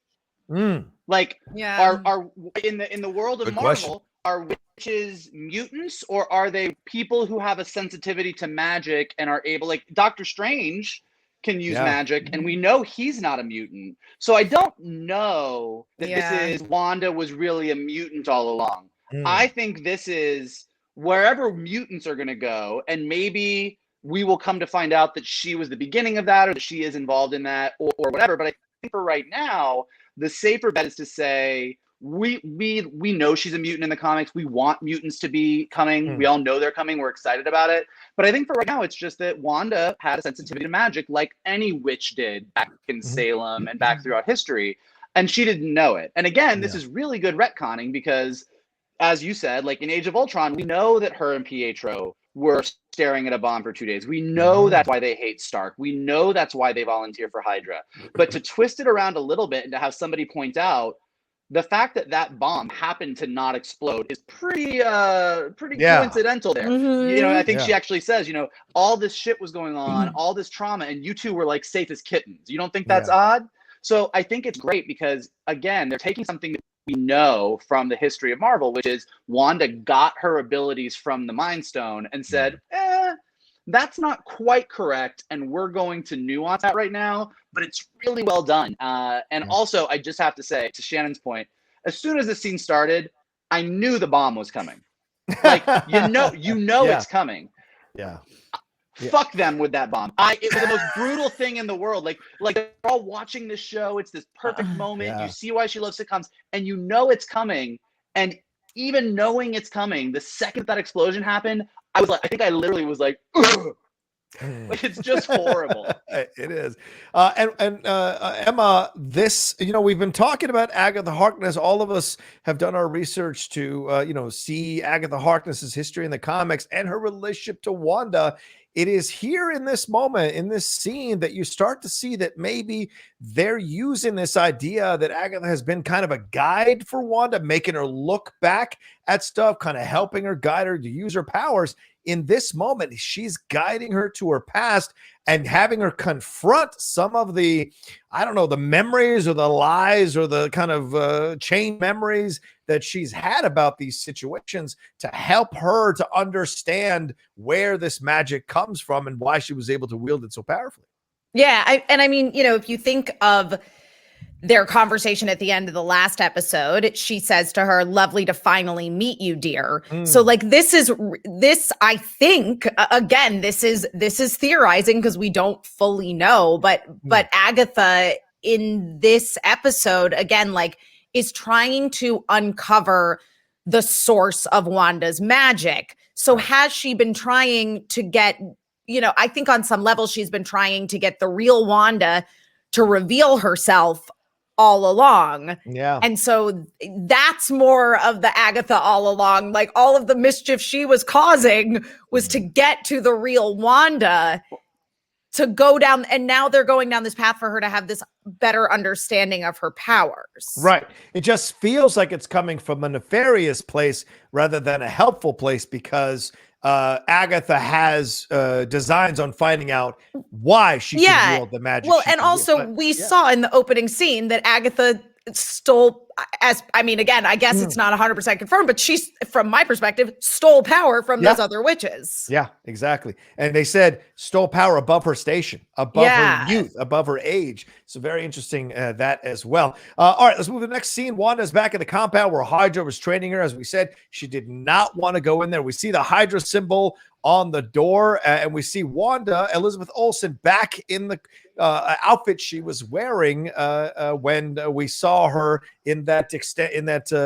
Like, are in the world of Good Marvel, question. Are witches mutants, or are they people who have a sensitivity to magic and are able, like Doctor Strange can use magic, and we know he's not a mutant. So I don't know that this is Wanda was really a mutant all along. I think this is wherever mutants are going to go, and maybe we will come to find out that she was the beginning of that, or that she is involved in that, or whatever. But I think for right now, the safer bet is to say, we know she's a mutant in the comics. We want mutants to be coming. We all know they're coming. We're excited about it. But I think for right now, it's just that Wanda had a sensitivity to magic like any witch did back in Salem and back throughout history. And she didn't know it. And again, this is really good retconning, because as you said, like in Age of Ultron, we know that her and Pietro were staring at a bomb for 2 days. We know that's why they hate Stark. We know that's why they volunteer for Hydra. But to twist it around a little bit and to have somebody point out the fact that that bomb happened to not explode is pretty coincidental there. I think she actually says, all this shit was going on, all this trauma, and you two were like safe as kittens. You don't think that's odd? So I think it's great, because again, they're taking something that we know from the history of Marvel, which is Wanda got her abilities from the Mind Stone and said, that's not quite correct, and we're going to nuance that right now, but it's really well done. And also, I just have to say, to Shannon's point, as soon as the scene started, I knew the bomb was coming. Like, it's coming. Fuck them with that bomb. It was the most brutal thing in the world. Like they're all watching this show. It's this perfect moment. You see why she loves sitcoms, and you know it's coming. And even knowing it's coming, the second that explosion happened, I think I literally was like, ugh. Like, it's just horrible. It is. And Emma, this, we've been talking about Agatha Harkness. All of us have done our research to, see Agatha Harkness's history in the comics and her relationship to Wanda. It is here in this moment, in this scene, that you start to see that maybe they're using this idea that Agatha has been kind of a guide for Wanda, making her look back at stuff, kind of helping her, guide her to use her powers. In this moment, she's guiding her to her past and having her confront some of the, the memories or the lies or the kind of chain memories that she's had about these situations, to help her to understand where this magic comes from and why she was able to wield it so powerfully. Yeah, I mean, if you think of their conversation at the end of the last episode, she says to her, "Lovely to finally meet you, dear." So like this, I think, again, this is theorizing because we don't fully know, but Agatha in this episode, again, like is trying to uncover the source of Wanda's magic. So has she been trying to get, I think on some level she's been trying to get the real Wanda to reveal herself all along. Yeah. And so that's more of the Agatha all along. Like all of the mischief she was causing was to get to the real Wanda, to go down. And now they're going down this path for her to have this better understanding of her powers. Right. It just feels like it's coming from a nefarious place rather than a helpful place, because Agatha has designs on finding out why she can wield the magic. Well, and also we saw in the opening scene that Agatha stole, again, I guess it's not 100% confirmed, but she's, from my perspective, stole power from those other witches. Yeah, exactly. And they said stole power above her station, above her youth, above her age. So very interesting, that as well. All right, let's move to the next scene. Wanda's back in the compound where Hydra was training her. As we said, she did not want to go in there. We see the Hydra symbol on the door, and we see Wanda, Elizabeth Olsen, back in the outfit she was wearing when we saw her in that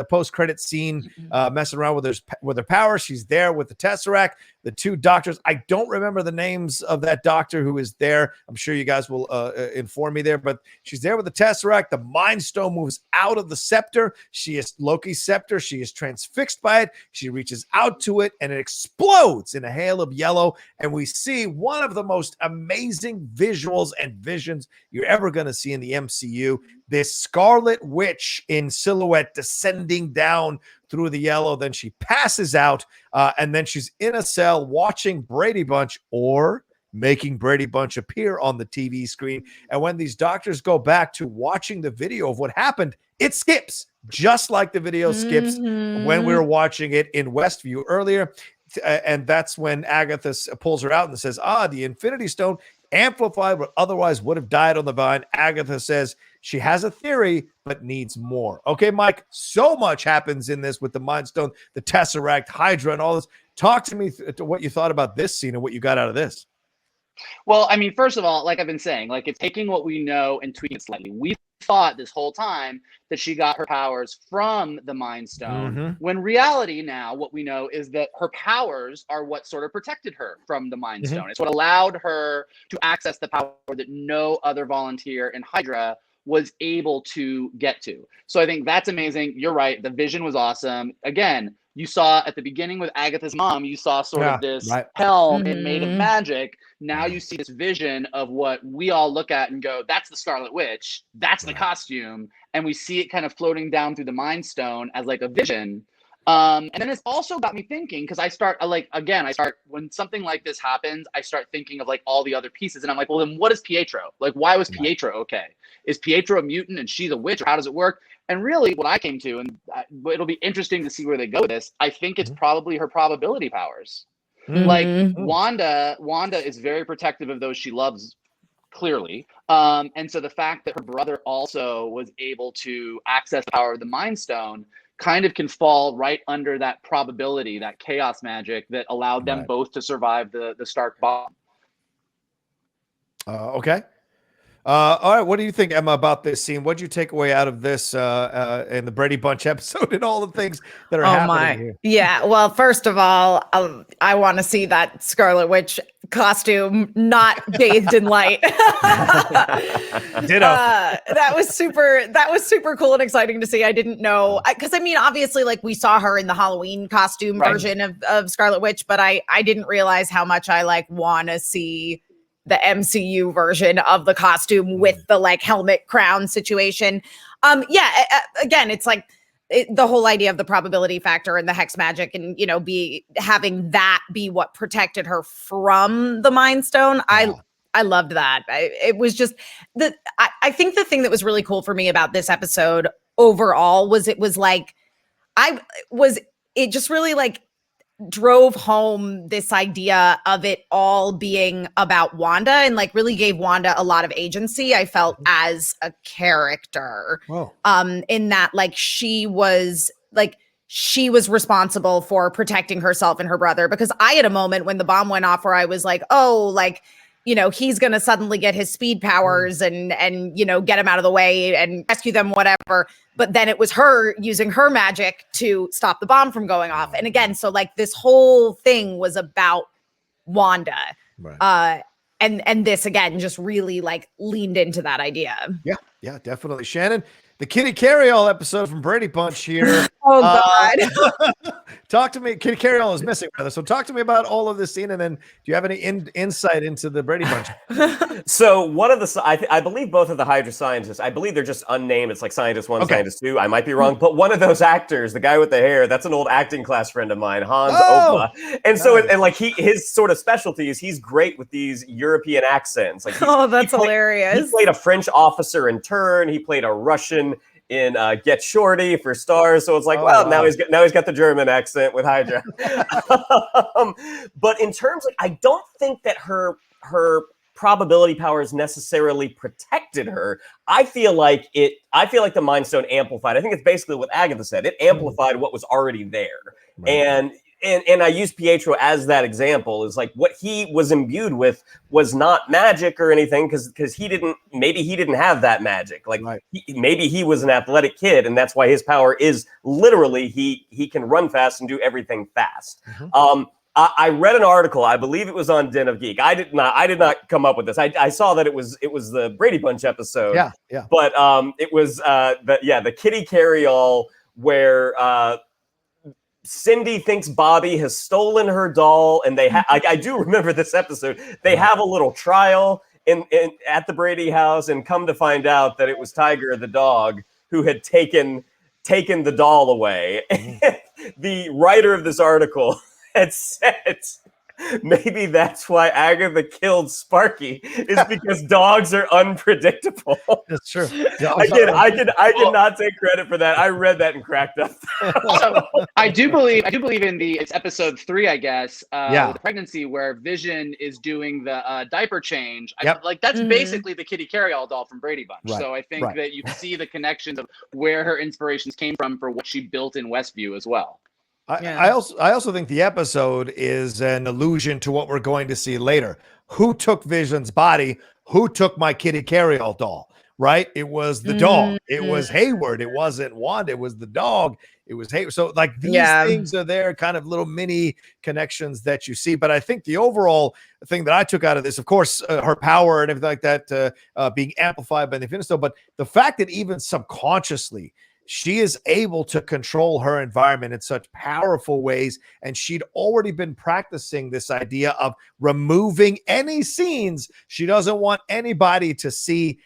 post-credit scene, messing around with her power. She's there with the Tesseract, the two doctors. I don't remember the names of that doctor who is there. I'm sure you guys will inform me there, but she's there with the Tesseract. The Mind Stone moves out of the scepter. She is Loki's scepter. She is transfixed by it. She reaches out to it, and it explodes in a hail of yellow. And we see one of the most amazing visuals and visions you're ever going to see in the MCU. This Scarlet Witch in silhouette descending down through the yellow. Then she passes out, and then she's in a cell watching Brady Bunch, or making Brady Bunch appear on the TV screen. And when these doctors go back to watching the video of what happened, it skips, just like the video skips when we were watching it in Westview earlier. And that's when Agatha pulls her out and says, the Infinity Stone amplified what otherwise would have died on the vine. Agatha says she has a theory, but needs more. Okay, Mike, so much happens in this with the Mind Stone, the Tesseract, Hydra, and all this. Talk to me to what you thought about this scene and what you got out of this. Well, I mean, first of all, like I've been saying, like it's taking what we know and tweaking it slightly. We thought this whole time that she got her powers from the Mind Stone, when reality now what we know is that her powers are what sort of protected her from the Mind Stone. It's what allowed her to access the power that no other volunteer in Hydra was able to get to. So I think that's amazing. You're right. The vision was awesome. Again, you saw at the beginning with Agatha's mom, you saw sort of this helm made of magic. Now you see this vision of what we all look at and go, that's the Scarlet Witch. That's the costume. And we see it kind of floating down through the Mind Stone as like a vision. And then it's also got me thinking, because I start when something like this happens, I start thinking of like all the other pieces. And I'm like, well, then what is Pietro? Like, why was Pietro okay? Is Pietro a mutant and she's a witch, or how does it work? And really what I came to, and it'll be interesting to see where they go with this, I think it's probably her probability powers. Like Wanda is very protective of those she loves, clearly. And so the fact that her brother also was able to access the power of the Mind Stone kind of can fall right under that probability, that chaos magic that allowed them both to survive the Stark bomb. Okay. All right. What do you think, Emma, about this scene? What did you take away out of this in the Brady Bunch episode and all the things that are happening here? Yeah. Well, first of all, I want to see that Scarlet Witch costume not bathed in light. Ditto. That was super cool and exciting to see. I didn't know, because I mean, obviously, like we saw her in the Halloween costume version of Scarlet Witch, but I didn't realize how much I like want to see the MCU version of the costume with the like helmet crown situation. Again, it's like the whole idea of the probability factor and the hex magic, and having that be what protected her from the Mind Stone. I loved that. It was just I think the thing that was really cool for me about this episode overall was it just really like drove home this idea of it all being about Wanda and like really gave Wanda a lot of agency, I felt, as a character. Whoa. In that like she was responsible for protecting herself and her brother, because I had a moment when the bomb went off where I was like, oh, like, you know, he's going to suddenly get his speed powers and, you know, get him out of the way and rescue them, whatever. But then it was her using her magic to stop the bomb from going off. And again, so like this whole thing was about Wanda. Right. And this again, just really like leaned into that idea. Yeah, definitely. Shannon, the Kitty Carryall episode from Brady Bunch here. Oh God. Talk to me. Kitty Carryall is missing, brother. So talk to me about all of this scene, and then do you have any insight into the Brady Bunch? So one of the, I believe both of the Hydra scientists, I believe they're just unnamed. It's like Scientist 1, Scientist 2. I might be wrong, but one of those actors, the guy with the hair, that's an old acting class friend of mine, Hans Opa. And so, and like his sort of specialty is he's great with these European accents. Like that's hilarious. He played a French officer in Turn. He played a Russian in Get Shorty for Stars, so it's like, now he's got the German accent with Hydra. But in terms of, I don't think that her probability powers necessarily protected her. I feel like the Mind Stone amplified. I think it's basically what Agatha said. It amplified what was already there, right. And I use Pietro as that example, is like what he was imbued with was not magic or anything, because he didn't have that magic. Like maybe he was an athletic kid, and that's why his power is literally he can run fast and do everything fast. I read an article, I believe it was on Den of Geek. I did not come up with this. I saw that it was the Brady Bunch episode. Yeah. But it was the Kitty Carryall where Cindy thinks Bobby has stolen her doll, and they I do remember this episode. They have a little trial in at the Brady house, and come to find out that it was Tiger the dog who had taken the doll away. The writer of this article had said maybe that's why Agatha killed Sparky, is because dogs are unpredictable. That's true. I did not take credit for that. I read that and cracked up. So I do believe in it's episode 3, I guess. The pregnancy where Vision is doing the diaper change. Like that's basically the Kitty Carryall doll from Brady Bunch. Right. So I think that you see the connections of where her inspirations came from for what she built in Westview as well. I also think the episode is an allusion to what we're going to see later. Who took Vision's body? Who took my Kitty Carryall doll? Right? It was the dog. It was Hayward. It wasn't Wanda. It was the dog. It was Hayward. So like these things are there, kind of little mini connections that you see. But I think the overall thing that I took out of this, of course, her power and everything like that being amplified by the Infinity Stone, but the fact that even subconsciously she is able to control her environment in such powerful ways. And she'd already been practicing this idea of removing any scenes she doesn't want anybody to see,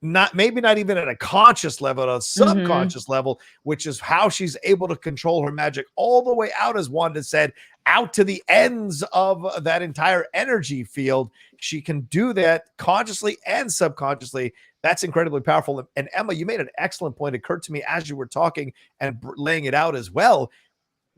maybe not even at a conscious level, at a subconscious level, which is how she's able to control her magic all the way out, as Wanda said, out to the ends of that entire energy field. She can do that consciously and subconsciously. That's incredibly powerful. And Emma, you made an excellent point. It occurred to me as you were talking and laying it out as well.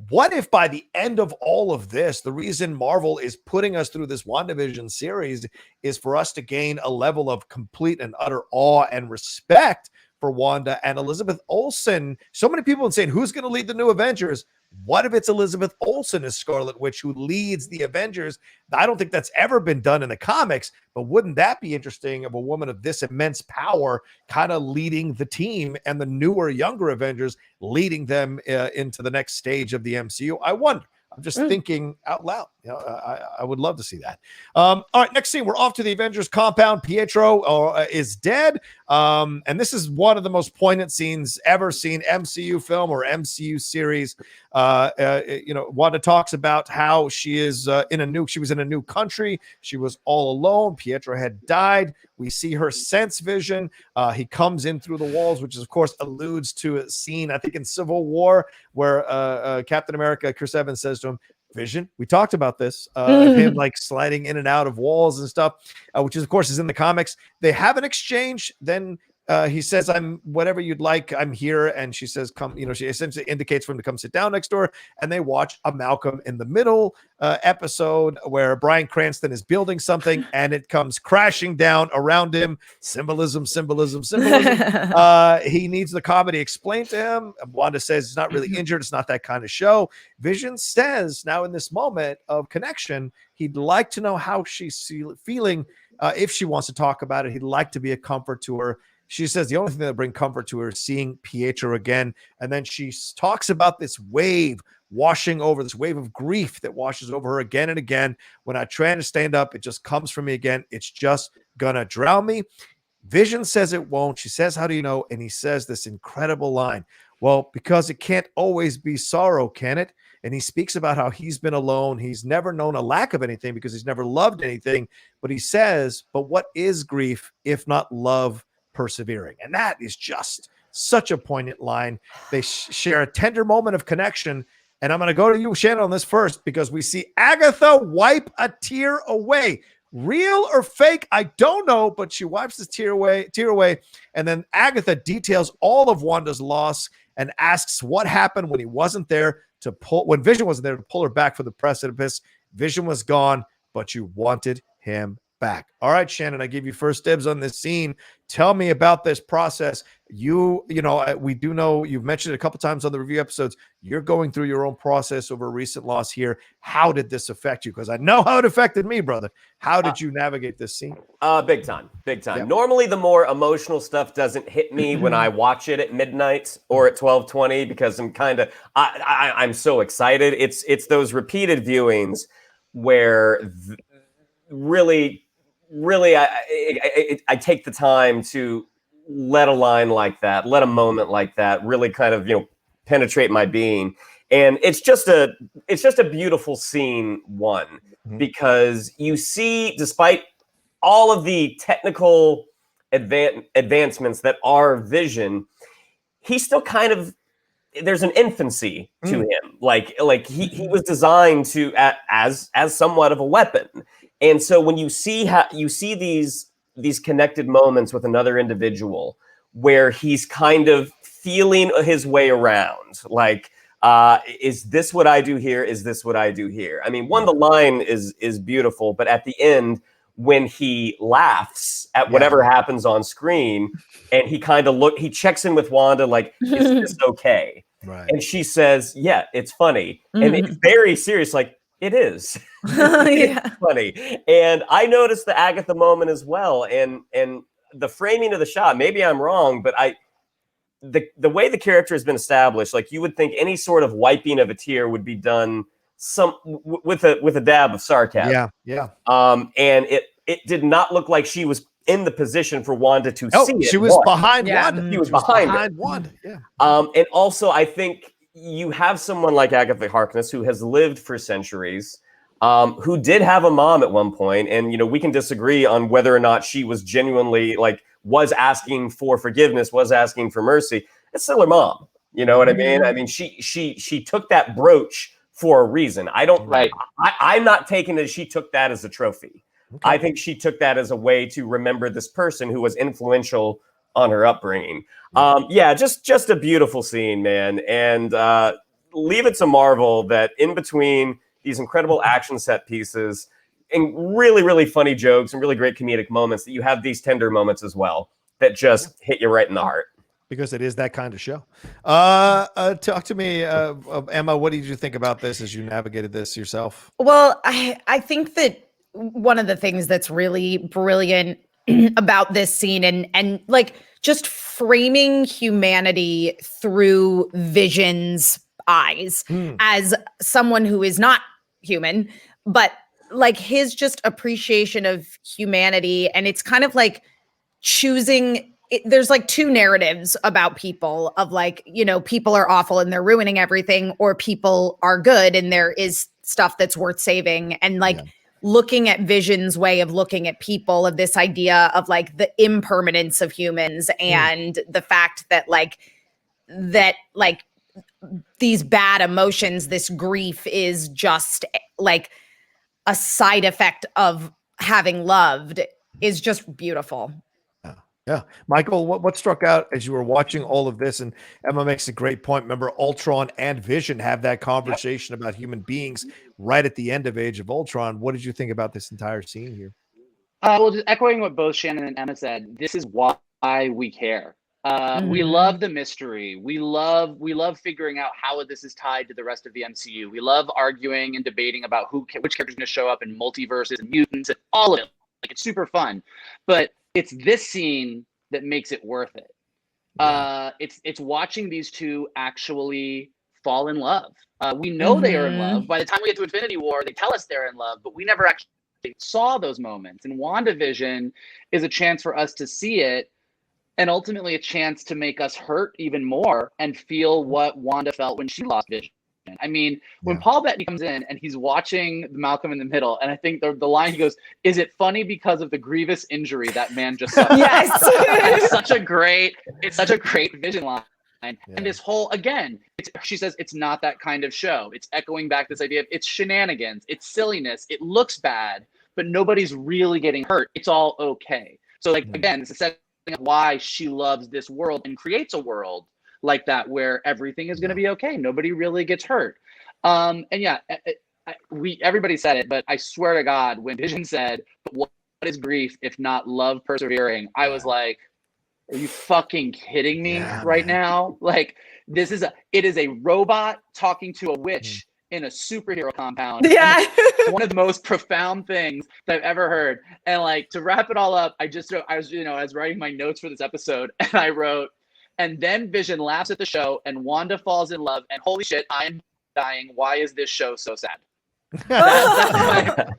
What if by the end of all of this, the reason Marvel is putting us through this WandaVision series is for us to gain a level of complete and utter awe and respect for Wanda and Elizabeth Olsen? So many people are saying, who's going to lead the new Avengers? What if it's Elizabeth Olsen as Scarlet Witch who leads the Avengers? I don't think that's ever been done in the comics, but wouldn't that be interesting, of a woman of this immense power kind of leading the team and the newer, younger Avengers leading them into the next stage of the MCU? I wonder. I'm just thinking out loud. You know, I would love to see that. All right, next scene. We're off to the Avengers compound. Pietro is dead. And this is one of the most poignant scenes ever seen, MCU film or MCU series. Wanda talks about how she was in a new country. She was all alone. Pietro had died. We see her sense Vision. He comes in through the walls, which is, of course, alludes to a scene, I think, in Civil War, where Captain America, Chris Evans, says to him, Vision, we talked about this, him like sliding in and out of walls and stuff, which is, of course, is in the comics. They have an exchange. Then he says, I'm whatever you'd like, I'm here. And she says, come, she essentially indicates for him to come sit down next door. And they watch a Malcolm in the Middle episode where Bryan Cranston is building something and it comes crashing down around him. Symbolism. He needs the comedy explained to him. Wanda says it's not really injured. It's not that kind of show. Vision says now in this moment of connection, he'd like to know how she's feeling. If she wants to talk about it, he'd like to be a comfort to her. She says the only thing that brings comfort to her is seeing Pietro again. And then she talks about this wave washing over, this wave of grief that washes over her again and again. When I try to stand up, it just comes from me again. It's just gonna drown me. Vision says it won't. She says, how do you know? And he says this incredible line. Well, because it can't always be sorrow, can it? And he speaks about how he's been alone. He's never known a lack of anything because he's never loved anything. But he says, but what is grief if not love persevering? And that is just such a poignant line. They share a tender moment of connection. And I'm going to go to you, Shannon, on this first, because we see Agatha wipe a tear away. Real or fake, I don't know, but she wipes this tear away. And then Agatha details all of Wanda's loss and asks what happened when he wasn't there when Vision wasn't there to pull her back from the precipice. Vision was gone, but you wanted him back. All right, Shannon, I give you first dibs on this scene. Tell me about this process. We do know you've mentioned it a couple times on the review episodes. You're going through your own process over a recent loss here. How did this affect you? Because I know how it affected me, brother. How did you navigate this scene? Big time. Yep. Normally, the more emotional stuff doesn't hit me when I watch it at midnight or at 12:20 because I'm so excited. It's those repeated viewings where really, I take the time to let a line like that, let a moment like that really kind of, penetrate my being. And it's just a beautiful scene, because you see, despite all of the technical advancements that are Vision, he's still kind of, there's an infancy to him. Like he was designed to as somewhat of a weapon. And so when you see these connected moments with another individual where he's kind of feeling his way around, like, is this what I do here? Is this what I do here? I mean, the line is beautiful, but at the end, when he laughs at whatever happens on screen, and he checks in with Wanda, like, is this okay? Right. And she says, yeah, it's funny. And it's very serious, like, it is. It's funny. And I noticed the Agatha moment as well. And the framing of the shot, maybe I'm wrong, but the way the character has been established, like, you would think any sort of wiping of a tear would be done with a dab of sarcasm. Yeah. And it did not look like she was in the position for Wanda to see it. She was behind Wanda. She was behind Wanda. Yeah. And also, I think you have someone like Agatha Harkness who has lived for centuries, who did have a mom at one point, and we can disagree on whether or not she was genuinely was asking for forgiveness, was asking for mercy. It's still her mom. You know what I mean? I mean, she took that brooch for a reason. I'm not taking it. She took that as a trophy. Okay. I think she took that as a way to remember this person who was influential on her upbringing. Just a beautiful scene, man. And leave it to Marvel that in between these incredible action set pieces and really, really funny jokes and really great comedic moments, that you have these tender moments as well that just hit you right in the heart. Because it is that kind of show. Talk to me, Emma, what did you think about this as you navigated this yourself? Well, I think that one of the things that's really brilliant about this scene and like just framing humanity through Vision's eyes as someone who is not human, but like his just appreciation of humanity. And it's kind of like choosing, there's like two narratives about people of like, people are awful and they're ruining everything, or people are good and there is stuff that's worth saving. And like, looking at Vision's way of looking at people, of this idea of like the impermanence of humans and the fact that these bad emotions, this grief is just like a side effect of having loved, is just beautiful. Yeah. Michael, what struck out as you were watching all of this? And Emma makes a great point. Remember, Ultron and Vision have that conversation about human beings right at the end of Age of Ultron. What did you think about this entire scene here? Well, just echoing what both Shannon and Emma said, this is why we care. We love the mystery. We love figuring out how this is tied to the rest of the MCU. We love arguing and debating about which character is going to show up in multiverses and mutants and all of it. Like, it's super fun. But it's this scene that makes it worth it. It's watching these two actually fall in love. We know they are in love. By the time we get to Infinity War, they tell us they're in love, but we never actually saw those moments. And WandaVision is a chance for us to see it, and ultimately a chance to make us hurt even more and feel what Wanda felt when she lost Vision. I mean, when Paul Bettany comes in and he's watching Malcolm in the Middle, and I think the line he goes, "Is it funny because of the grievous injury that man just suffered?" Yes. It's such a great Vision line. And this whole, again, she says it's not that kind of show. It's echoing back this idea of it's shenanigans, it's silliness, it looks bad, but nobody's really getting hurt. It's all okay. So, like, again, it's a setting of why she loves this world and creates a world like that where everything is going to be okay. Nobody really gets hurt. And yeah, everybody said it, but I swear to God, when Vision said, "But what is grief if not love persevering?" I was like, are you fucking kidding me right now? Like, it is a robot talking to a witch in a superhero compound. Yeah. One of the most profound things that I've ever heard. And like, to wrap it all up, I was writing my notes for this episode, and I wrote, "And then Vision laughs at the show and Wanda falls in love, and holy shit, I'm dying. Why is this show so sad?" That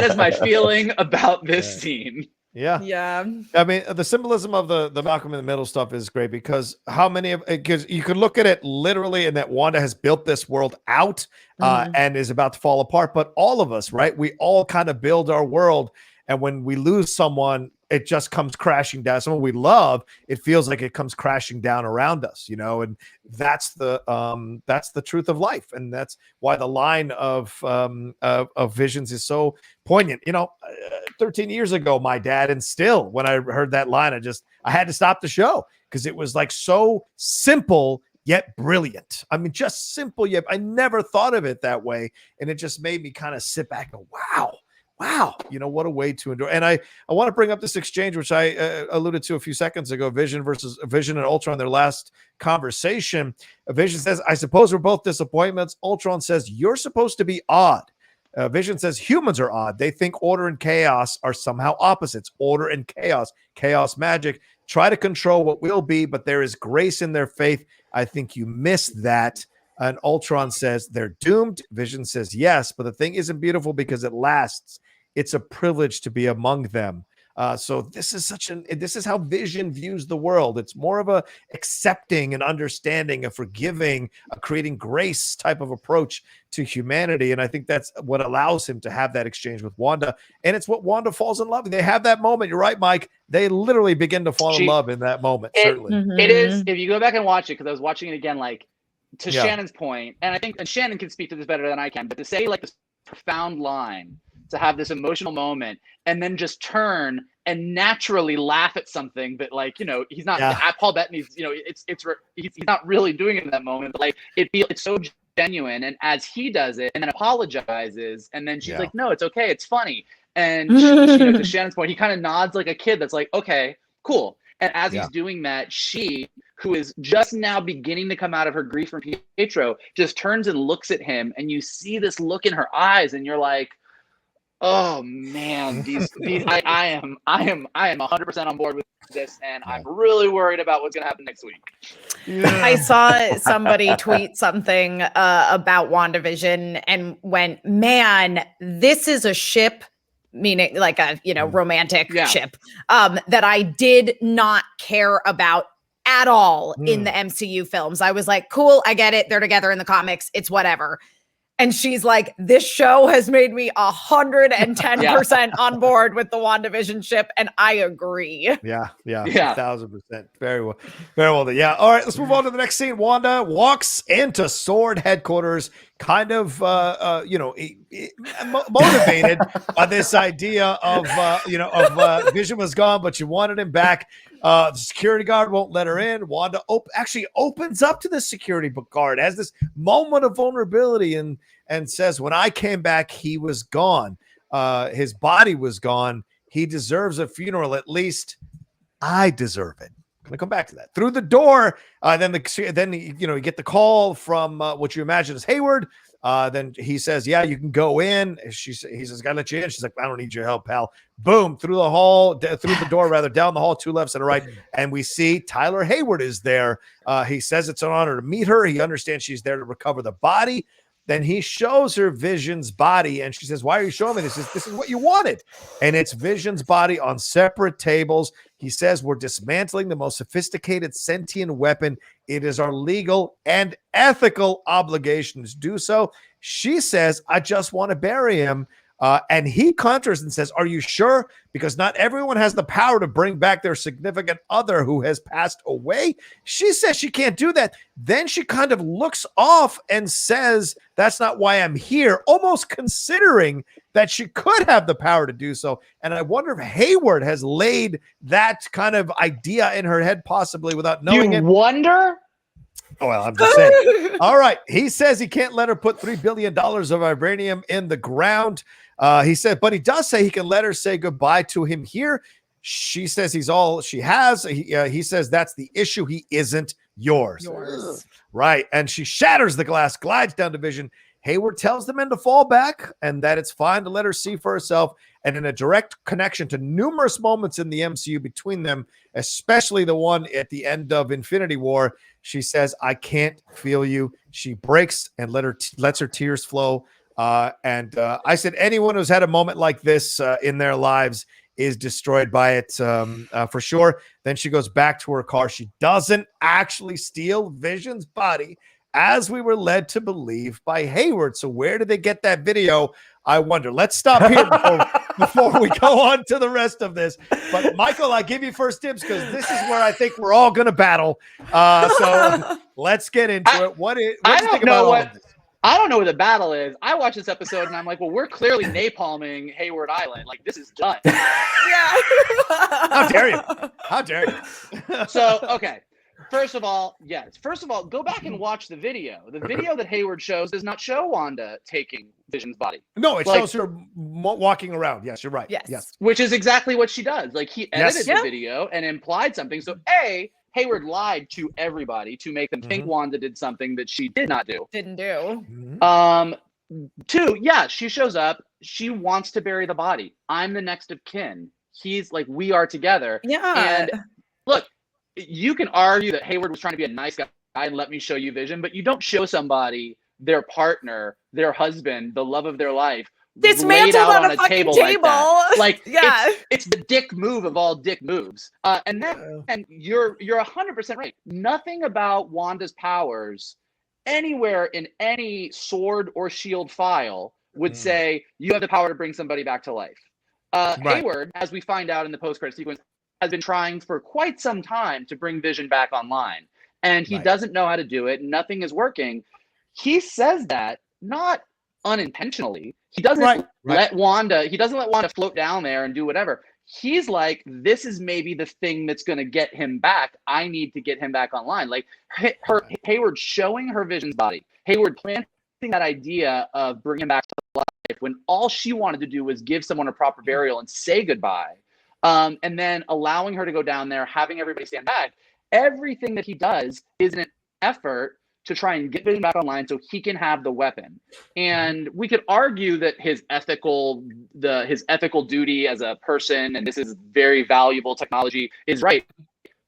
is my feeling about this scene. Yeah. I mean, the symbolism of the Malcolm in the Middle stuff is great, because because you could look at it literally in that Wanda has built this world out and is about to fall apart. But all of us, right? We all kind of build our world. And when we lose someone, it just comes crashing down. Someone we love, it feels like it comes crashing down around us, and that's the truth of life. And that's why the line of Visions is so poignant. 13 years ago, my dad, and still when I heard that line, I had to stop the show, because it was like so simple yet brilliant. I mean, just simple yet I never thought of it that way. And it just made me kind of sit back and go, wow, what a way to endure. And I want to bring up this exchange, which I alluded to a few seconds ago, Vision and Ultron, their last conversation. Vision says, "I suppose we're both disappointments." Ultron says, "You're supposed to be odd." Vision says, "Humans are odd. They think order and chaos are somehow opposites. Order and chaos magic. Try to control what will be, but there is grace in their faith. I think you missed that." And Ultron says, "They're doomed." Vision says, "Yes, but the thing isn't beautiful because it lasts. It's a privilege to be among them." So this is how Vision views the world. It's more of a accepting and understanding, a forgiving, a creating grace type of approach to humanity. And I think that's what allows him to have that exchange with Wanda. And it's what Wanda falls in love with. They have that moment. You're right, Mike. They literally begin to fall in love in that moment. Certainly. It is. If you go back and watch it, because I was watching it again, like, to Shannon's point, and I think Shannon can speak to this better than I can, but to say like this profound line, to have this emotional moment, and then just turn and naturally laugh at something that, like, he's not Paul Bettany's, he's not really doing it in that moment, but like it's so genuine. And as he does it and then apologizes, and then she's like, "No, it's okay, it's funny." And to Shannon's point, he kind of nods like a kid that's like, "Okay, cool." And as he's doing that, she, who is just now beginning to come out of her grief from Pietro, just turns and looks at him, and you see this look in her eyes, and you're like, "Oh man, I am 100% on board with this, and I'm really worried about what's gonna happen next week." I saw somebody tweet something about WandaVision and went, "Man, this is a ship," meaning like a romantic ship, that I did not care about at all in the MCU films. I was like, cool, I get it. They're together in the comics. It's whatever. And she's like, "This show has made me 110% on board with the WandaVision ship." And I agree. Yeah. 1,000%. Very well. Very well. Yeah. All right, let's move on to the next scene. Wanda walks into Sword headquarters, kind of motivated by this idea of Vision was gone, but you wanted him back. The security guard won't let her in. Wanda actually opens up to the security guard, has this moment of vulnerability, and says, when I came back, he was gone. His body was gone. He deserves a funeral. At least I deserve it. I'm gonna come back to that. Through the door, then you get the call from what you imagine is Hayward. Then he says, "Yeah, you can go in." He says, "Gotta let you in." She's like, "I don't need your help, pal." Boom, through the door, down the hall, 2 lefts and a right, and we see Tyler Hayward is there. He says it's an honor to meet her. He understands she's there to recover the body. Then he shows her Vision's body, and she says, "Why are you showing me this? This is what you wanted." And it's Vision's body on separate tables. He says, "We're dismantling the most sophisticated sentient weapon. It is our legal and ethical obligation to do so." She says, "I just want to bury him." And he counters and says, "Are you sure? Because not everyone has the power to bring back their significant other who has passed away." She says she can't do that. Then she kind of looks off and says, "That's not why I'm here," almost considering that she could have the power to do so. And I wonder if Hayward has laid that kind of idea in her head, possibly without knowing it. Wonder? Oh, well, I'm just saying. All right. He says he can't let her put $3 billion of vibranium in the ground. He said, but he does say he can let her say goodbye to him here. She says he's all she has. He says that's the issue. He isn't yours. Right. And she shatters the glass, glides down to Vision. Hayward tells the men to fall back and that it's fine to let her see for herself. And in a direct connection to numerous moments in the MCU between them, especially the one at the end of Infinity War, she says, "I can't feel you." She breaks and lets her tears flow. I said, anyone who's had a moment like this in their lives is destroyed by it for sure. Then she goes back to her car. She doesn't actually steal Vision's body, as we were led to believe by Hayward. So where did they get that video? I wonder. Let's stop here before we go on to the rest of this. But Michael, I give you first dibs because this is where I think we're all going to battle. So let's get into it. What do you think about all of this? I don't know what the battle is. I watched this episode and I'm like, well, we're clearly napalming Hayward Island. Like, this is done. Yeah. How dare you? How dare you? So, okay. First of all, go back and watch the video. The video that Hayward shows does not show Wanda taking Vision's body. No, it shows her walking around. Yes, you're right. Yes. Which is exactly what she does. Like, he edited the video and implied something. So, Hayward lied to everybody to make them think Wanda did something that she did not do. Didn't do. 2, she shows up. She wants to bury the body. I'm the next of kin. He's like, we are together. Yeah. And look, you can argue that Hayward was trying to be a nice guy and let me show you Vision, but you don't show somebody their partner, their husband, the love of their life, dismantled on a fucking table. Like it's the dick move of all dick moves. And you're 100% right. Nothing about Wanda's powers anywhere in any sword or shield file would say you have the power to bring somebody back to life. Hayward, as we find out in the post-credit sequence, has been trying for quite some time to bring Vision back online. And he doesn't know how to do it. Nothing is working. He says that not unintentionally. He doesn't let Wanda float down there and do whatever. He's like, this is maybe the thing that's going to get him back. I need to get him back online. Like Hayward showing her Vision's body. Hayward planting that idea of bringing him back to life when all she wanted to do was give someone a proper burial and say goodbye. And then allowing her to go down there, having everybody stand back. Everything that he does is an effort to try and get Vision back online so he can have the weapon. And we could argue that his ethical duty as a person, and this is very valuable technology, is right.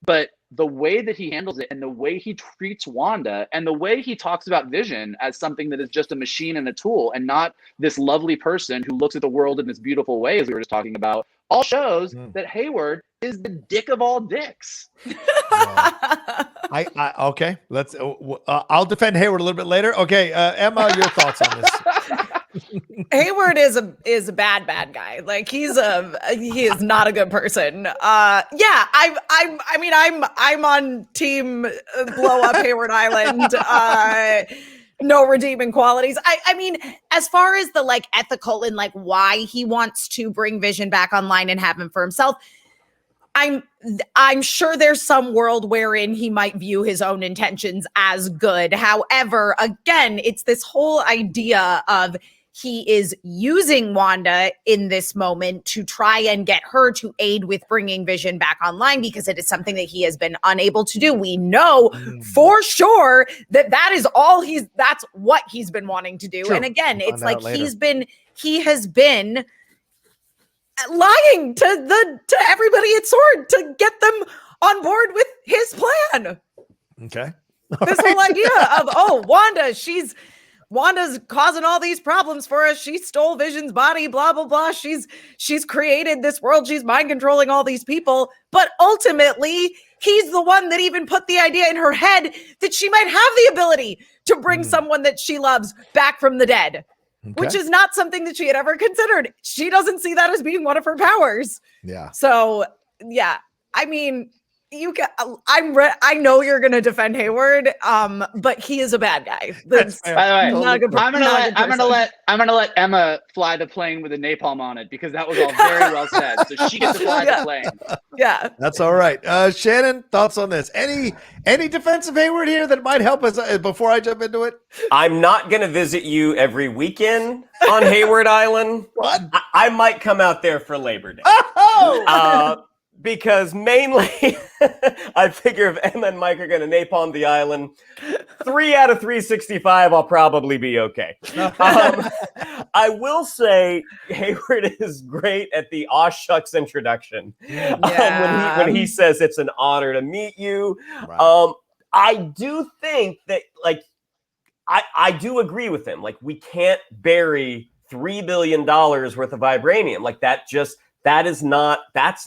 But the way that he handles it and the way he treats Wanda and the way he talks about Vision as something that is just a machine and a tool and not this lovely person who looks at the world in this beautiful way, as we were just talking about, all shows that Hayward is the dick of all dicks. Okay. Let's. I'll defend Hayward a little bit later. Okay, Emma, your thoughts on this? Hayward is a bad guy. Like he is not a good person. I'm on team blow up Hayward Island. no redeeming qualities. I mean, as far as the like ethical and like why he wants to bring Vision back online and have him for himself, I'm sure there's some world wherein he might view his own intentions as good. However, again, it's this whole idea of he is using Wanda in this moment to try and get her to aid with bringing Vision back online because it is something that he has been unable to do. We know for sure that is that's what he's been wanting to do. True. And again, it's like he has been lying to everybody at Sword to get them on board with his plan. Okay. This whole idea of, Wanda's causing all these problems for us. She stole Vision's body, blah, blah, blah. She's created this world. She's mind controlling all these people. But ultimately, he's the one that even put the idea in her head that she might have the ability to bring someone that she loves back from the dead. Okay. Which is not something that she had ever considered. She doesn't see that as being one of her powers. Yeah. So, yeah. I mean, I know you're going to defend Hayward, but he is a bad guy. By the way, I'm gonna let Emma fly the plane with a napalm on it because that was all very well said. So she gets to fly the plane. Yeah, that's all right. Shannon, thoughts on this? Any defense of Hayward here that might help us before I jump into it? I'm not gonna visit you every weekend on Hayward Island. What? I might come out there for Labor Day. Oh! Because mainly, I figure if Emma and Mike are going to napalm the island, 3 out of 365, I'll probably be okay. I will say Hayward is great at the aw shucks introduction. When he says it's an honor to meet you. Right. I do think that, like, I do agree with him. Like, we can't bury $3 billion worth of vibranium. Like, that's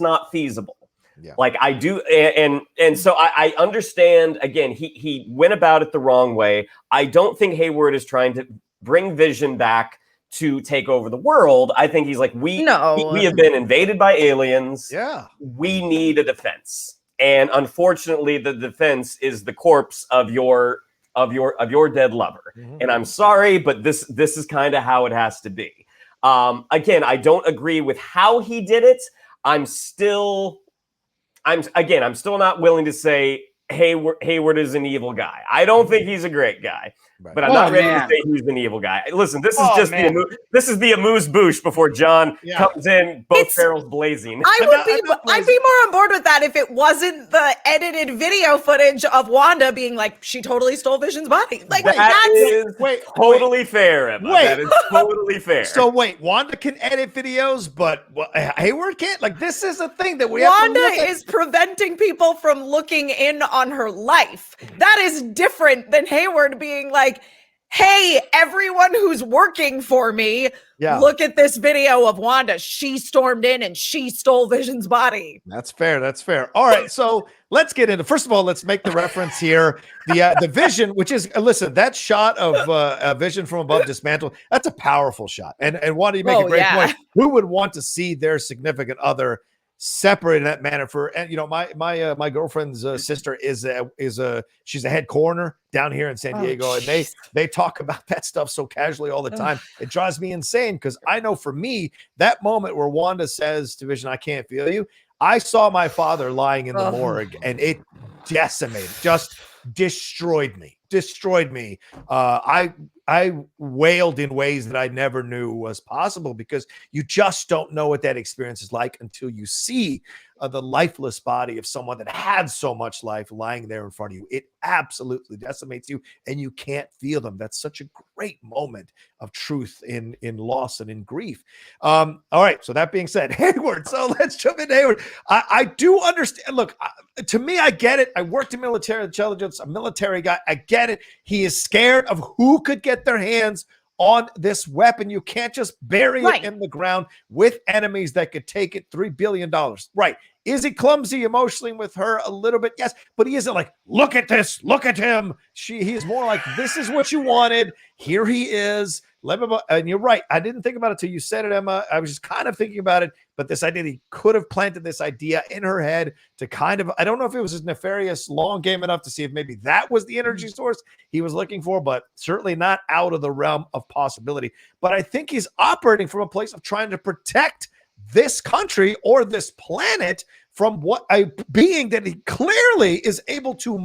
not feasible. Yeah. Like I do. And so I understand, again, he went about it the wrong way. I don't think Hayward is trying to bring Vision back to take over the world. I think he's like, we have been invaded by aliens. Yeah. We need a defense. And unfortunately, the defense is the corpse of your dead lover. Mm-hmm. And I'm sorry, but this is kind of how it has to be. Again, I don't agree with how he did it. I'm still not willing to say Hayward is an evil guy. I don't think he's a great guy, but I'm not ready to say he's an evil guy. Listen, this is the amuse-bouche before John comes in, both barrels blazing. I'd be more on board with that if it wasn't the edited video footage of Wanda being like, she totally stole Vision's body. Like that is totally fair, Emma. That is totally fair. So Wanda can edit videos, but Hayward can't? Like, this is a thing that Wanda is preventing people from looking in on her life. That is different than Hayward being like, hey, everyone who's working for me, look at this video of Wanda. She stormed in and she stole Vision's body. That's fair. All right, so let's get into, first of all, let's make the reference here. The Vision, which is, listen, that shot of Vision from above dismantled, that's a powerful shot. And Wanda, you make a great point. Who would want to see their significant other separate in that manner? And my girlfriend's sister she's a head coroner down here in San Diego, and they talk about that stuff so casually all the time. It drives me insane because I know for me, that moment where Wanda says to Vision, I can't feel you, I saw my father lying in the morgue, and it decimated, just destroyed me. I wailed in ways that I never knew was possible because you just don't know what that experience is like until you see the lifeless body of someone that had so much life lying there in front of you. It absolutely decimates you and you can't feel them. That's such a great moment of truth in loss and in grief. All right. So that being said, Hayward. So let's jump into Hayward. I do understand. Look, to me, I get it. I worked in military intelligence, a military guy. I get it. He is scared of who could get their hands on this weapon. You can't just bury it in the ground with enemies that could take it. $3 billion. Right. Is he clumsy emotionally with her? A little bit, yes. But he isn't like, look at this, look at him. He is more like, this is what you wanted. Here he is. And you're right. I didn't think about it till you said it, Emma. I was just kind of thinking about it. But this idea that he could have planted this idea in her head to kind of, I don't know if it was as nefarious long game enough to see if maybe that was the energy source he was looking for, but certainly not out of the realm of possibility. But I think he's operating from a place of trying to protect this country or this planet from what a being that he clearly is able to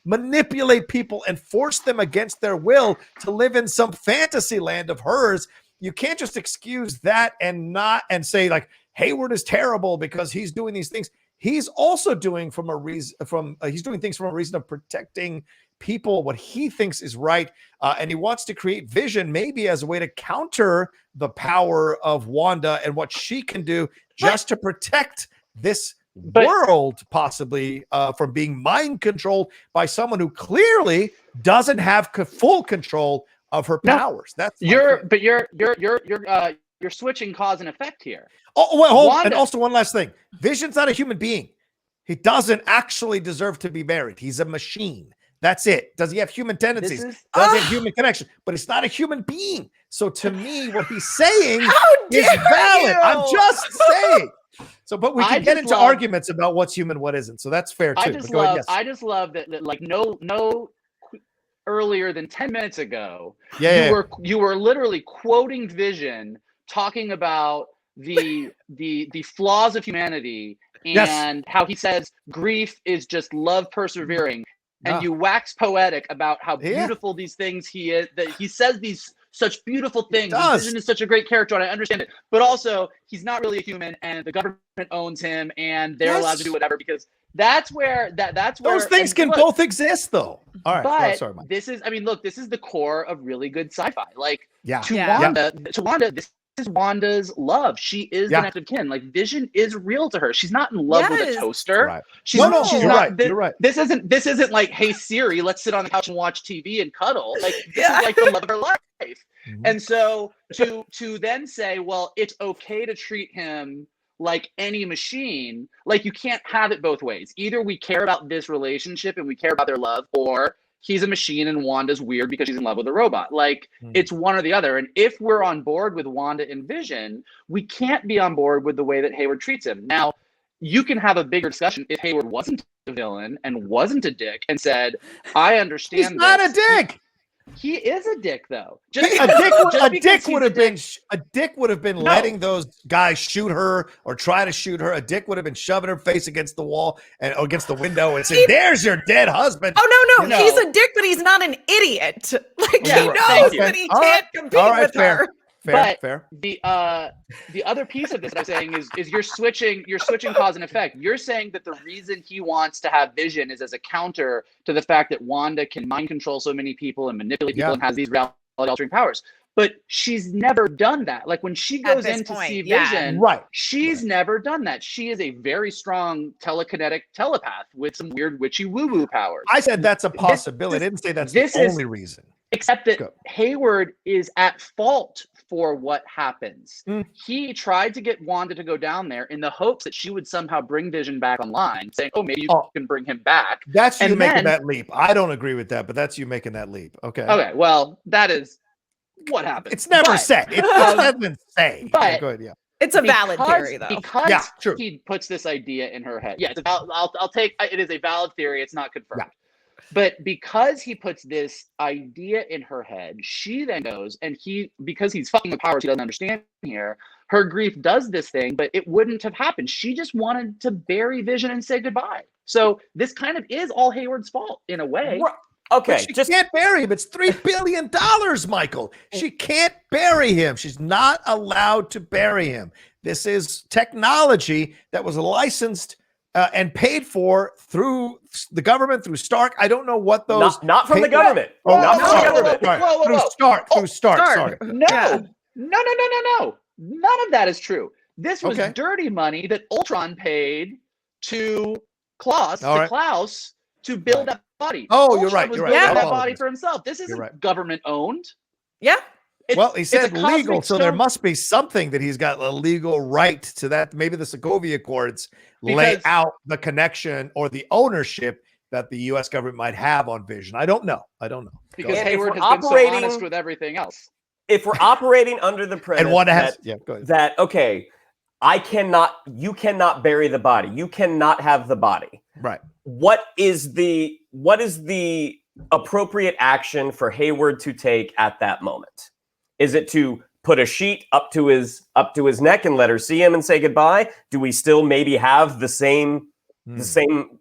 manipulate people and force them against their will to live in some fantasy land of hers. You can't just excuse that and say like Hayward is terrible because he's doing these things. He's also doing he's doing things from a reason of protecting people, what he thinks is right. And he wants to create Vision maybe as a way to counter the power of Wanda and what she can do just to protect this world possibly from being mind controlled by someone who clearly doesn't have full control of her powers. That's you're switching cause and effect here. Oh, well, hold on. And also one last thing. Vision's not a human being. He doesn't actually deserve to be married. He's a machine. That's it. Does he have human tendencies? Does he have human connection? But he's not a human being. So to me, what he's saying is valid. I'm just saying. So, but we can get into arguments about what's human, what isn't. So that's fair too. I just love that like no earlier than 10 minutes ago, you were literally quoting Vision, talking about the flaws of humanity and how he says grief is just love persevering. And you wax poetic about how beautiful these things he is, that he says these such beautiful things. Vision is such a great character, and I understand it. But also, he's not really a human, and the government owns him, and they're allowed to do whatever because that's where those things can both exist, though. All right, but this is the core of really good sci-fi. Like to Wanda, this is Wanda's love. She is the next of kin. Like Vision is real to her. She's not in love with a toaster. Right. You're right. This isn't like, hey Siri, let's sit on the couch and watch TV and cuddle. Like this is like the love of her life. Mm-hmm. And so to then say, well, it's okay to treat him like any machine, like you can't have it both ways. Either we care about this relationship and we care about their love, or he's a machine and Wanda's weird because she's in love with a robot. Like it's one or the other. And if we're on board with Wanda and Vision, we can't be on board with the way that Hayward treats him. Now, you can have a bigger discussion if Hayward wasn't a villain and wasn't a dick and said, I understand he's not a dick. He is a dick, though. A dick would have been letting those guys shoot her or try to shoot her. A dick would have been shoving her face against the wall and against the window and saying, "There's your dead husband." Oh no, he's a dick, but he's not an idiot. Like he knows that he can't compete with her. Fair. The other piece of this that I'm saying is you're switching cause and effect. You're saying that the reason he wants to have Vision is as a counter to the fact that Wanda can mind control so many people and manipulate people and has these reality altering powers. But she's never done that. Like when she goes in to see Vision, she's never done that. She is a very strong telekinetic telepath with some weird witchy woo-woo powers. I said that's a possibility. I didn't say that's the only reason. Except that Hayward is at fault for what happens. He tried to get Wanda to go down there in the hopes that she would somehow bring Vision back online, saying, "Oh, maybe you can bring him back." That's you making that leap. I don't agree with that, but that's you making that leap. Okay. Well, that is what happened. It's never said. It's never been said. But good. It's a valid theory, though. Because he puts this idea in her head. Yeah, it's I'll take it is a valid theory. It's not confirmed. Yeah. But because he puts this idea in her head, she then goes and because he's fucking the powers he doesn't understand here, her grief does this thing, but it wouldn't have happened. She just wanted to bury Vision and say goodbye. So this kind of is all Hayward's fault in a way. Okay. She can't bury him. It's $3 billion, Michael. She can't bury him. She's not allowed to bury him. This is technology that was licensed and paid for through the government, through Stark. I don't know what those... Not from the government. Not from the government. Through Stark. Sorry. No. None of that is true. This was dirty money that Ultron paid to Klaus to build that body. Oh, you're right. Building that body for himself. This isn't government owned. Yeah. Well, he said a legal, so there stone. must be something that he's got a legal right to that. Maybe the Sokovia Accords lay out the connection or the ownership that the U.S. government might have on Vision. I don't know. Because Hayward has been so honest with everything else. If we're operating under the premise that okay, you cannot bury the body. You cannot have the body. Right. What is the appropriate action for Hayward to take at that moment? Is it to put a sheet up to his neck and let her see him and say goodbye? Do we still maybe have the same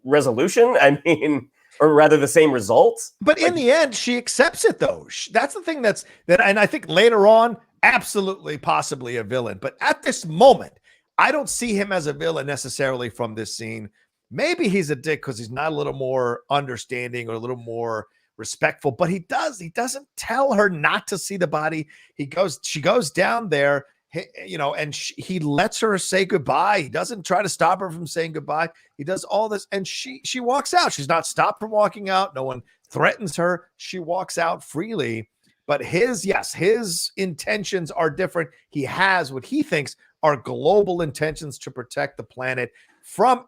resolution? I mean, or rather the same results? But in the end, she accepts it though. That's the thing and I think later on, absolutely, possibly a villain. But at this moment, I don't see him as a villain necessarily from this scene. Maybe he's a dick because he's not a little more understanding or a little more respectful, but he doesn't tell her not to see the body. She goes down there, and he lets her say goodbye. He doesn't try to stop her from saying goodbye. He does all this, and she walks out. She's not stopped from walking out. No one threatens her. She walks out freely. But his intentions are different. He has what he thinks are global intentions to protect the planet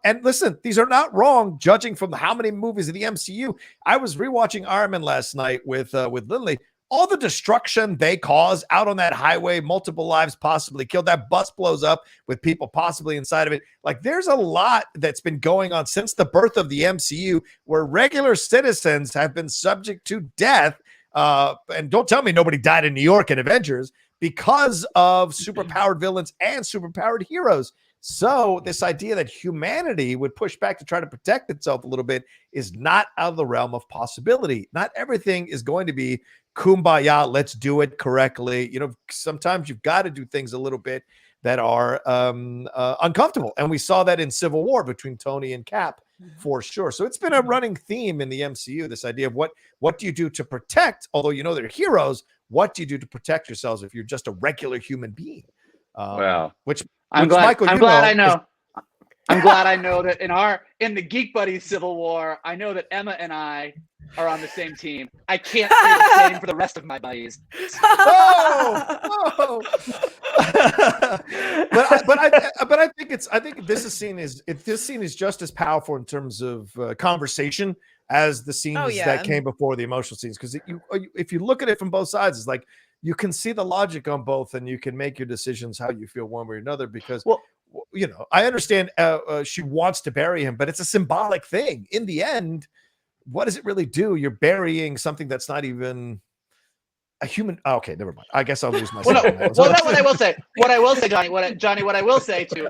and listen, these are not wrong, judging from how many movies of the MCU. I was rewatching Iron Man last night with Lindley. All the destruction they cause out on that highway, multiple lives possibly killed. That bus blows up with people possibly inside of it. Like, there's a lot that's been going on since the birth of the MCU where regular citizens have been subject to death. And don't tell me nobody died in New York in Avengers because of superpowered villains and superpowered heroes. So this idea that humanity would push back to try to protect itself a little bit is not out of the realm of possibility. Not everything is going to be kumbaya, let's do it correctly. Sometimes you've got to do things a little bit that are uncomfortable. And we saw that in Civil War between Tony and Cap for sure. So it's been a running theme in the MCU, this idea of what do you do to protect, although they're heroes, what do you do to protect yourselves if you're just a regular human being? I'm glad I know that in the Geek Buddies Civil War, I know that Emma and I are on the same team. I can't say the same for the rest of my buddies. But I think this scene is just as powerful in terms of conversation as the scenes that came before the emotional scenes. Because if you look at it from both sides, it's like you can see the logic on both, and you can make your decisions how you feel one way or another. Because I understand she wants to bury him, but it's a symbolic thing. In the end, what does it really do? You're burying something that's not even a human. Oh, okay, never mind. I guess I'll lose myself. That's what I will say. What I will say, Johnny. What I will say too.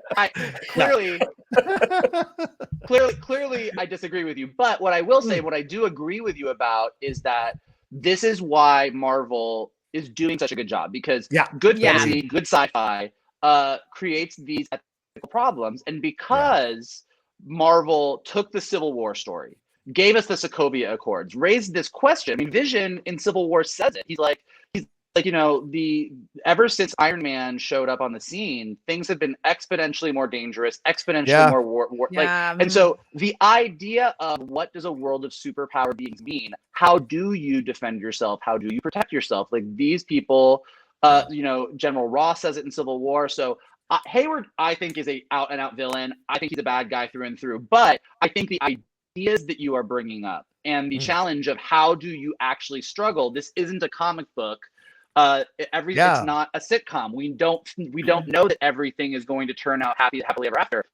Clearly, I disagree with you. But what I will say, what I do agree with you about, is that this is why Marvel is doing such a good job, because good fantasy, good sci-fi creates these ethical problems, and because Marvel took the Civil War story, gave us the Sokovia Accords, raised this question. I mean, Vision in Civil War says it. He's like, ever since Iron Man showed up on the scene, things have been exponentially more dangerous, exponentially more war. And so the idea of what does a world of superpower beings mean? How do you defend yourself? How do you protect yourself? Like, these people, General Ross says it in Civil War. So Hayward, I think, is a out and out villain. I think he's a bad guy through and through. But I think the ideas that you are bringing up and the challenge of how do you actually struggle. This isn't a comic book. It's not a sitcom. We don't know that everything is going to turn out happily ever after.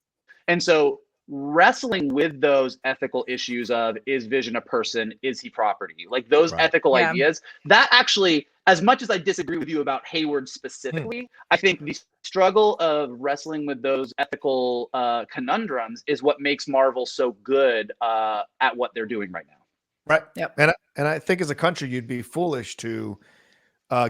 And so wrestling with those ethical issues of, is Vision a person? Is he property? Like, those ethical ideas, that actually, as much as I disagree with you about Hayward specifically, I think the struggle of wrestling with those ethical conundrums is what makes Marvel so good at what they're doing right now. Right. Yep. And I think as a country, you'd be foolish to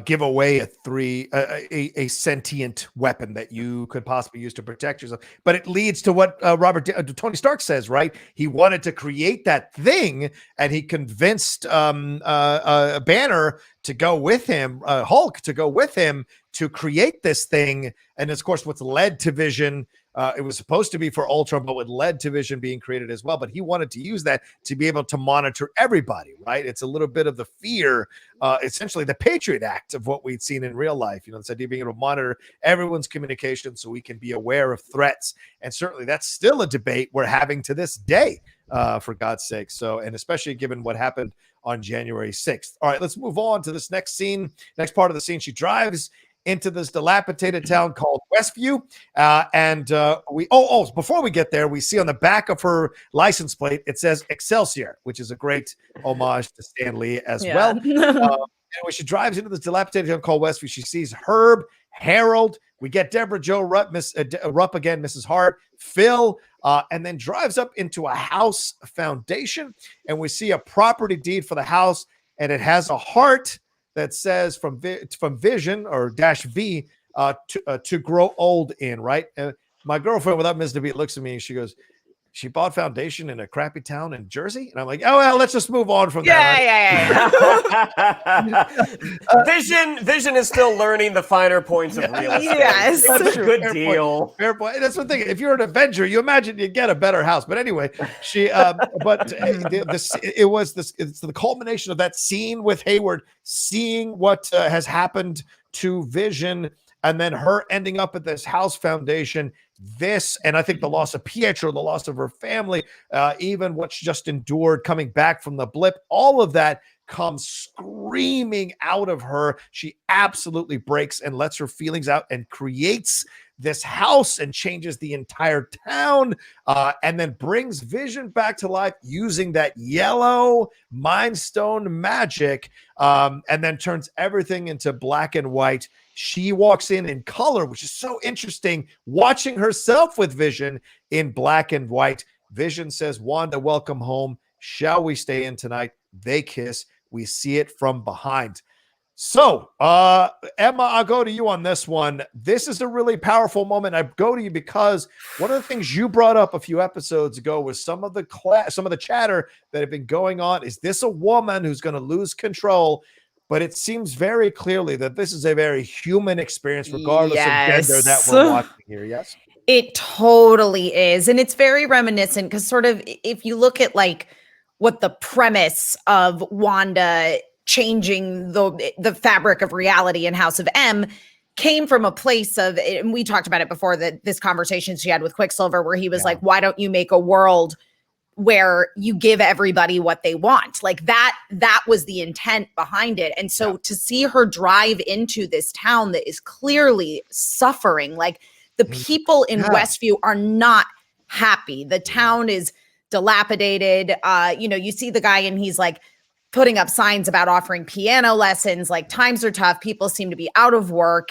give away a sentient weapon that you could possibly use to protect yourself. But it leads to what Tony Stark says, right? He wanted to create that thing, and he convinced Banner to go with him, Hulk to go with him to create this thing. And of course, what's led to Vision It was supposed to be for Ultron, but it led to Vision being created as well. But he wanted to use that to be able to monitor everybody, right? It's a little bit of the fear, essentially the Patriot Act of what we'd seen in real life. This idea of being able to monitor everyone's communication so we can be aware of threats. And certainly that's still a debate we're having to this day, for God's sake. So, and especially given what happened on January 6th. All right, let's move on to this next scene. Next part of the scene, she drives into this dilapidated town called Westview. Before we get there, we see on the back of her license plate, it says Excelsior, which is a great homage to Stan Lee as well. When she drives into this dilapidated town called Westview, she sees Herb, Harold. We get Debra Jo Rupp, Rupp again, Mrs. Hart, Phil, and then drives up into a house foundation. And we see a property deed for the house, and it has a heart that says from Vision or -V to grow old in, right? My girlfriend, without missing a beat, looks at me and she goes, she bought foundation in a crappy town in Jersey? And I'm like, oh, well, let's just move on from that. Vision is still learning the finer points of real estate. Yes. That's a good deal. Fair point. That's the thing. If you're an Avenger, you imagine you'd get a better house. But anyway, she, it's the culmination of that scene with Hayward, seeing what has happened to Vision, and then her ending up at this house foundation. And I think the loss of Pietro, the loss of her family, even what she just endured coming back from the blip, all of that comes screaming out of her. She absolutely breaks and lets her feelings out and creates this house and changes the entire town, and then brings Vision back to life using that yellow Mind Stone magic, and then turns everything into black and white. She walks in color, which is so interesting, watching herself with Vision in black and white. Vision says, Wanda, welcome home. Shall we stay in tonight? They kiss. We see it from behind. So, Emma, I'll go to you on this one. This is a really powerful moment. I go to you because one of the things you brought up a few episodes ago was some of the chatter that had been going on. Is this a woman who's going to lose control? But it seems very clearly that this is a very human experience, regardless of gender that we're watching here. Yes, it totally is. And it's very reminiscent because sort of if you look at like what the premise of Wanda changing the fabric of reality in House of M came from a place of, and we talked about it before, that this conversation she had with Quicksilver where he was like, why don't you make a world where you give everybody what they want? Like that was the intent behind it. And so to see her drive into this town that is clearly suffering, like the people in Westview are not happy. The town is dilapidated. You see the guy and he's like putting up signs about offering piano lessons, like times are tough. People seem to be out of work.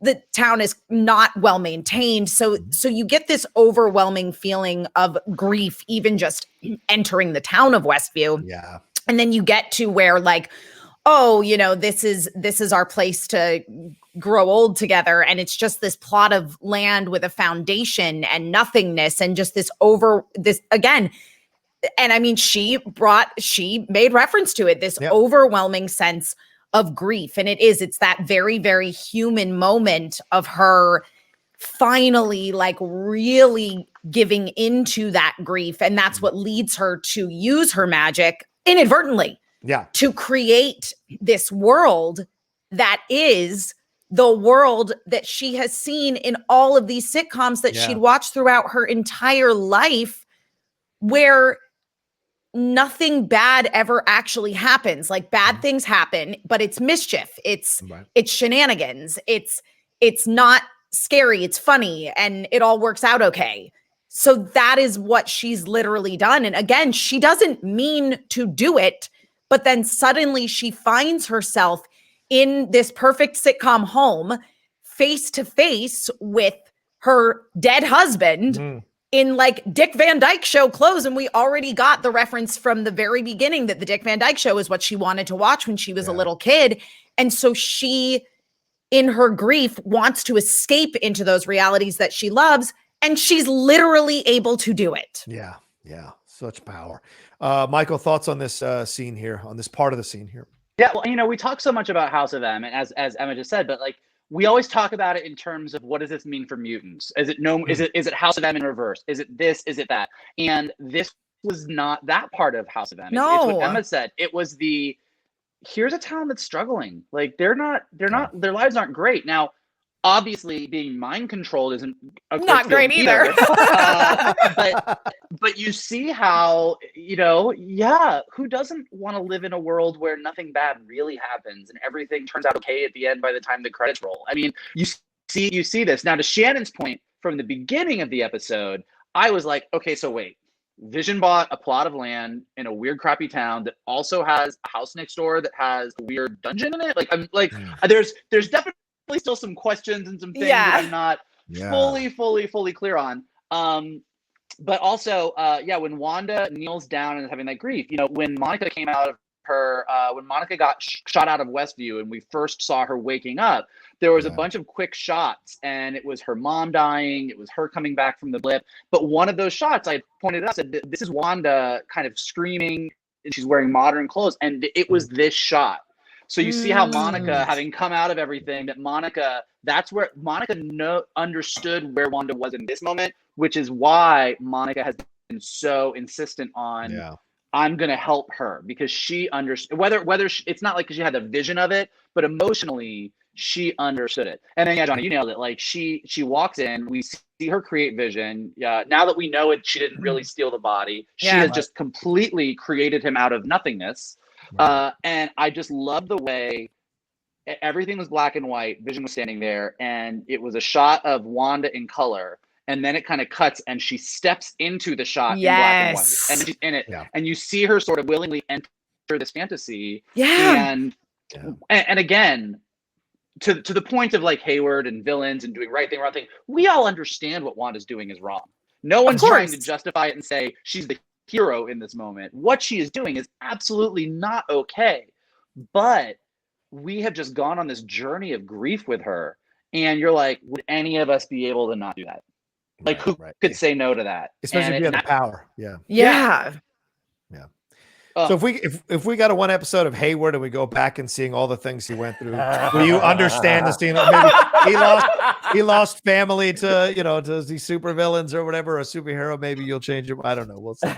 The town is not well maintained. So you get this overwhelming feeling of grief, even just entering the town of Westview. Yeah. And then you get to where like, oh, this is our place to grow old together. And it's just this plot of land with a foundation and nothingness and just this again. And I mean, she made reference to it, this overwhelming sense of grief. And it's that very, very human moment of her finally like really giving into that grief. And that's what leads her to use her magic inadvertently to create this world that is the world that she has seen in all of these sitcoms that she'd watched throughout her entire life, where nothing bad ever actually happens. Like bad things happen, but it's mischief. It's shenanigans. It's not scary. It's funny. And it all works out okay. So that is what she's literally done. And again, she doesn't mean to do it, but then suddenly she finds herself in this perfect sitcom home, face to face with her dead husband in like Dick Van Dyke Show clothes. And we already got the reference from the very beginning that the Dick Van Dyke Show is what she wanted to watch when she was a little kid. And so she, in her grief, wants to escape into those realities that she loves. And she's literally able to do it. Yeah. Yeah. Such power. Michael, thoughts on this scene here, on this part of the scene here? Yeah. Well, we talk so much about House of M, and as Emma just said, but like we always talk about it in terms of what does this mean for mutants? Is it House of M in reverse? Is it this? Is it that? And this was not that part of House of M. No. It's what Emma said. It was here's a town that's struggling. Like their lives aren't great. Now, obviously being mind controlled isn't not great either. But you see how, who doesn't want to live in a world where nothing bad really happens and everything turns out okay at the end by the time the credits roll? I mean, you see this. Now, to Shannon's point from the beginning of the episode, I was like, okay, so wait. Vision bought a plot of land in a weird, crappy town that also has a house next door that has a weird dungeon in it. Like, I'm like, there's definitely still some questions and some things that I'm not fully clear on. But also, when Wanda kneels down and is having that grief, when Monica came out of when Monica got shot out of Westview and we first saw her waking up, there was a bunch of quick shots and it was her mom dying. It was her coming back from the blip. But one of those shots I pointed out, said, this is Wanda kind of screaming and she's wearing modern clothes. And it was this shot. So you see how Monica, having come out of everything, that's where Monica understood where Wanda was in this moment, which is why Monica has been so insistent on, I'm going to help her, because she understood, whether it's not like she had a vision of it, but emotionally she understood it. And then, Johnny, you nailed it. Like she walks in, we see her create Vision. Now that we know it, she didn't really steal the body. She has just completely created him out of nothingness. And I just love the way everything was black and white. Vision was standing there, and it was a shot of Wanda in color, and then it kind of cuts, and she steps into the shot in black and white, and she's in it, and you see her sort of willingly enter this fantasy. And again, to the point of like Hayward and villains and doing right thing, wrong thing, we all understand what Wanda's doing is wrong. No one's trying to justify it and say she's the hero in this moment. What she is doing is absolutely not okay. But we have just gone on this journey of grief with her. And you're like, would any of us be able to not do that? Like, who could say no to that? Especially if you have the power. Yeah. So if we got a one episode of Hayward and we go back and seeing all the things he went through, will you understand the scene? Maybe he lost family to to these super villains or whatever, a superhero. Maybe you'll change it. I don't know. We'll see.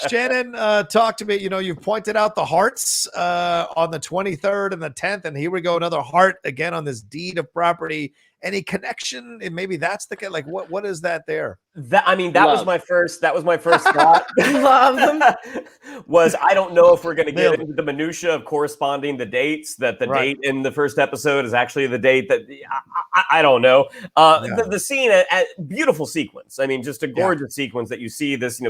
Shannon, talk to me. You've pointed out the hearts on the 23rd and the 10th, and here we go, another heart again on this deed of property. Any connection? And maybe that's the like. What is that there? That was my first thought. Love was I don't know if we're going to get into the minutia of corresponding the dates. That the date in the first episode is actually the date that I don't know. The scene, a beautiful sequence. I mean, just a gorgeous sequence that you see this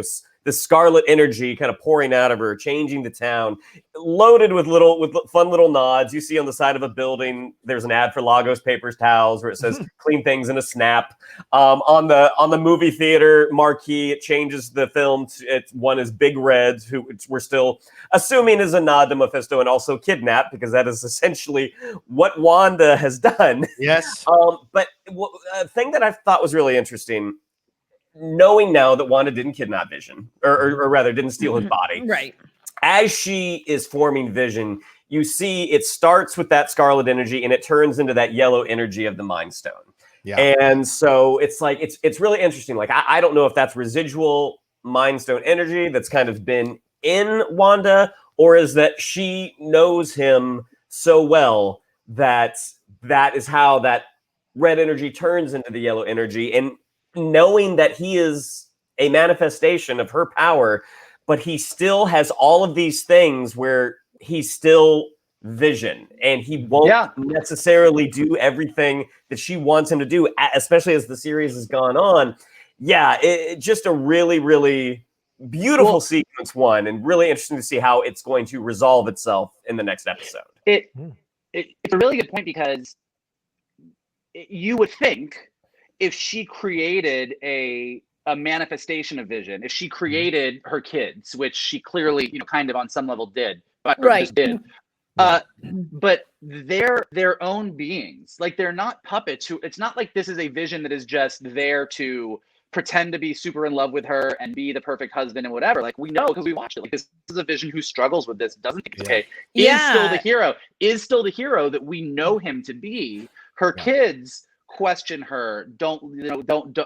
the scarlet energy kind of pouring out of her, changing the town, loaded with fun little nods. You see on the side of a building, there's an ad for Lagos Papers Towels where it says "Clean things in a snap." On the movie theater marquee, it changes the film. One is Big Red, who we're still assuming is a nod to Mephisto, and also Kidnap, because that is essentially what Wanda has done. Yes. But a thing that I thought was really interesting, knowing now that Wanda didn't kidnap Vision, or rather didn't steal his body. Right. As she is forming Vision, you see it starts with that scarlet energy and it turns into that yellow energy of the Mind Stone. Yeah. And so it's like, it's really interesting. Like, I don't know if that's residual Mind Stone energy that's kind of been in Wanda, or is that she knows him so well that is how that red energy turns into the yellow energy. And knowing that he is a manifestation of her power, but he still has all of these things where he's still Vision, and he won't necessarily do everything that she wants him to do, especially as the series has gone on. It just a really, really beautiful sequence one, and really interesting to see how it's going to resolve itself in the next episode. It's a really good point, because you would think if she created a manifestation of Vision, if she created her kids, which she clearly, kind of on some level did, just did. But they're their own beings. Like, they're not puppets. It's not like this is a Vision that is just there to pretend to be super in love with her and be the perfect husband and whatever. Like, we know because we watched it. Like, this is a Vision who struggles with this, doesn't think it's okay, is still the hero that we know him to be. Her kids question her, don't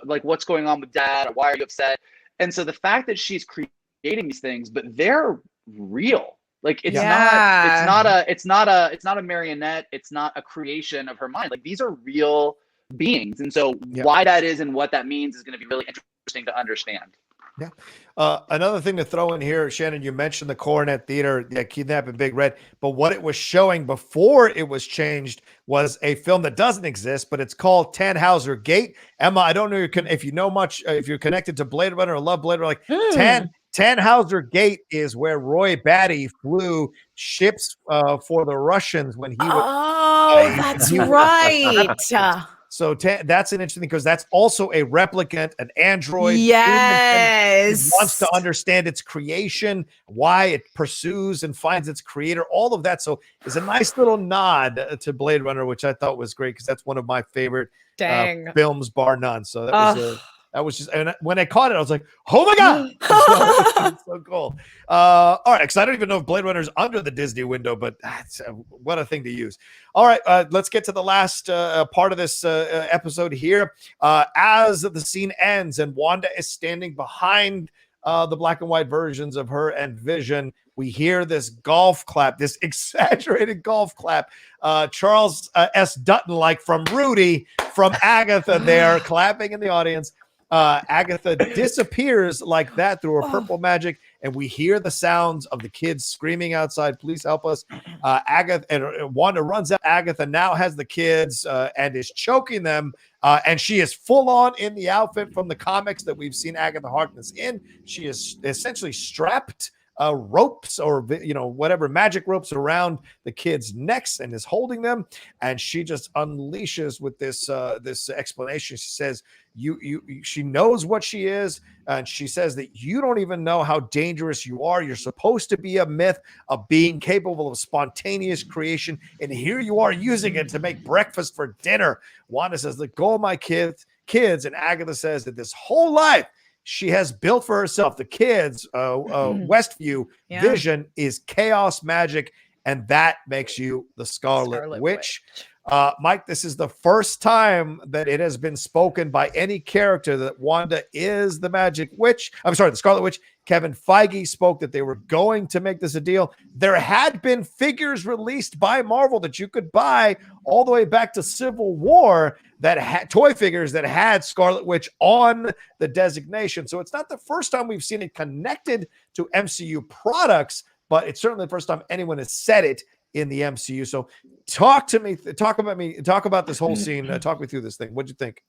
like, what's going on with dad, or why are you upset? And so the fact that she's creating these things, but they're real. Like, it's not a marionette. It's not a creation of her mind. Like, these are real beings. And so why that is and what that means is going to be really interesting to understand. Yeah. Another thing to throw in here, Shannon, you mentioned the Coronet Theater, kidnapping Big Red, but what it was showing before it was changed was a film that doesn't exist, but it's called Tannhauser Gate. Emma, I don't know if you know much, if you're connected to Blade Runner or love Blade Runner, like Tannhauser Gate is where Roy Batty flew ships for the Russians when he was. That's right. So that's an interesting thing, because that's also a replicant, an android. Yes. It wants to understand its creation, why it pursues and finds its creator, all of that. So it's a nice little nod to Blade Runner, which I thought was great, because that's one of my favorite films, bar none. So that was just, and when I caught it, I was like, oh my God. It's so cool. All right, because I don't even know if Blade Runner is under the Disney window, but what a thing to use. All right, let's get to the last part of this episode here. As the scene ends and Wanda is standing behind the black and white versions of her and Vision, we hear this golf clap, this exaggerated golf clap. Charles S. Dutton, like from Rudy, from Agatha there, clapping in the audience. Agatha disappears like that through her purple magic, and we hear the sounds of the kids screaming outside, please help us. Agatha and Wanda runs out. Agatha now has the kids and is choking them, and she is full on in the outfit from the comics that we've seen Agatha Harkness in. She is essentially strapped ropes, or whatever, magic ropes around the kids' necks, and is holding them, and she just unleashes with this explanation. She says she knows what she is, and she says that you don't even know how dangerous you are. You're supposed to be a myth, a being capable of spontaneous creation, and here you are using it to make breakfast for dinner. Wanda says, let go of my kids, and Agatha says that this whole life she has built for herself, the kids, Westview Vision, is chaos magic, and that makes you the Scarlet Witch. Mike, this is the first time that it has been spoken by any character that Wanda is the magic witch. I'm sorry, the Scarlet Witch. Kevin Feige spoke that they were going to make this a deal. There had been figures released by Marvel that you could buy all the way back to Civil War that had toy figures that had Scarlet Witch on the designation. So it's not the first time we've seen it connected to MCU products, but it's certainly the first time anyone has said it in the MCU. So talk about this whole scene. Talk me through this thing. What'd you think?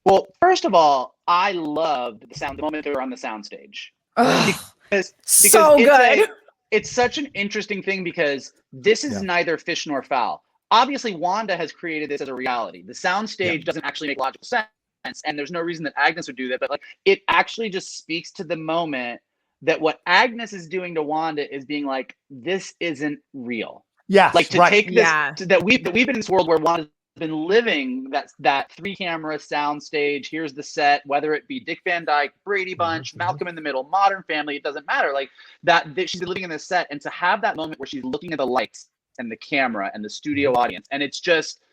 Well, first of all, I loved the moment they were on the soundstage. Because so good. It's such an interesting thing, because this is neither fish nor fowl. Obviously, Wanda has created this as a reality. The soundstage doesn't actually make logical sense, and there's no reason that Agnes would do that. But like, it actually just speaks to the moment that what Agnes is doing to Wanda is being like, this isn't real. Yeah, like to take this that we've been in this world where Wanda's been living that 3-camera soundstage. Here's the set, whether it be Dick Van Dyke, Brady Bunch, Malcolm in the Middle, Modern Family, it doesn't matter. Like that she's been living in this set, and to have that moment where she's looking at the lights and the camera and the studio audience, and it's just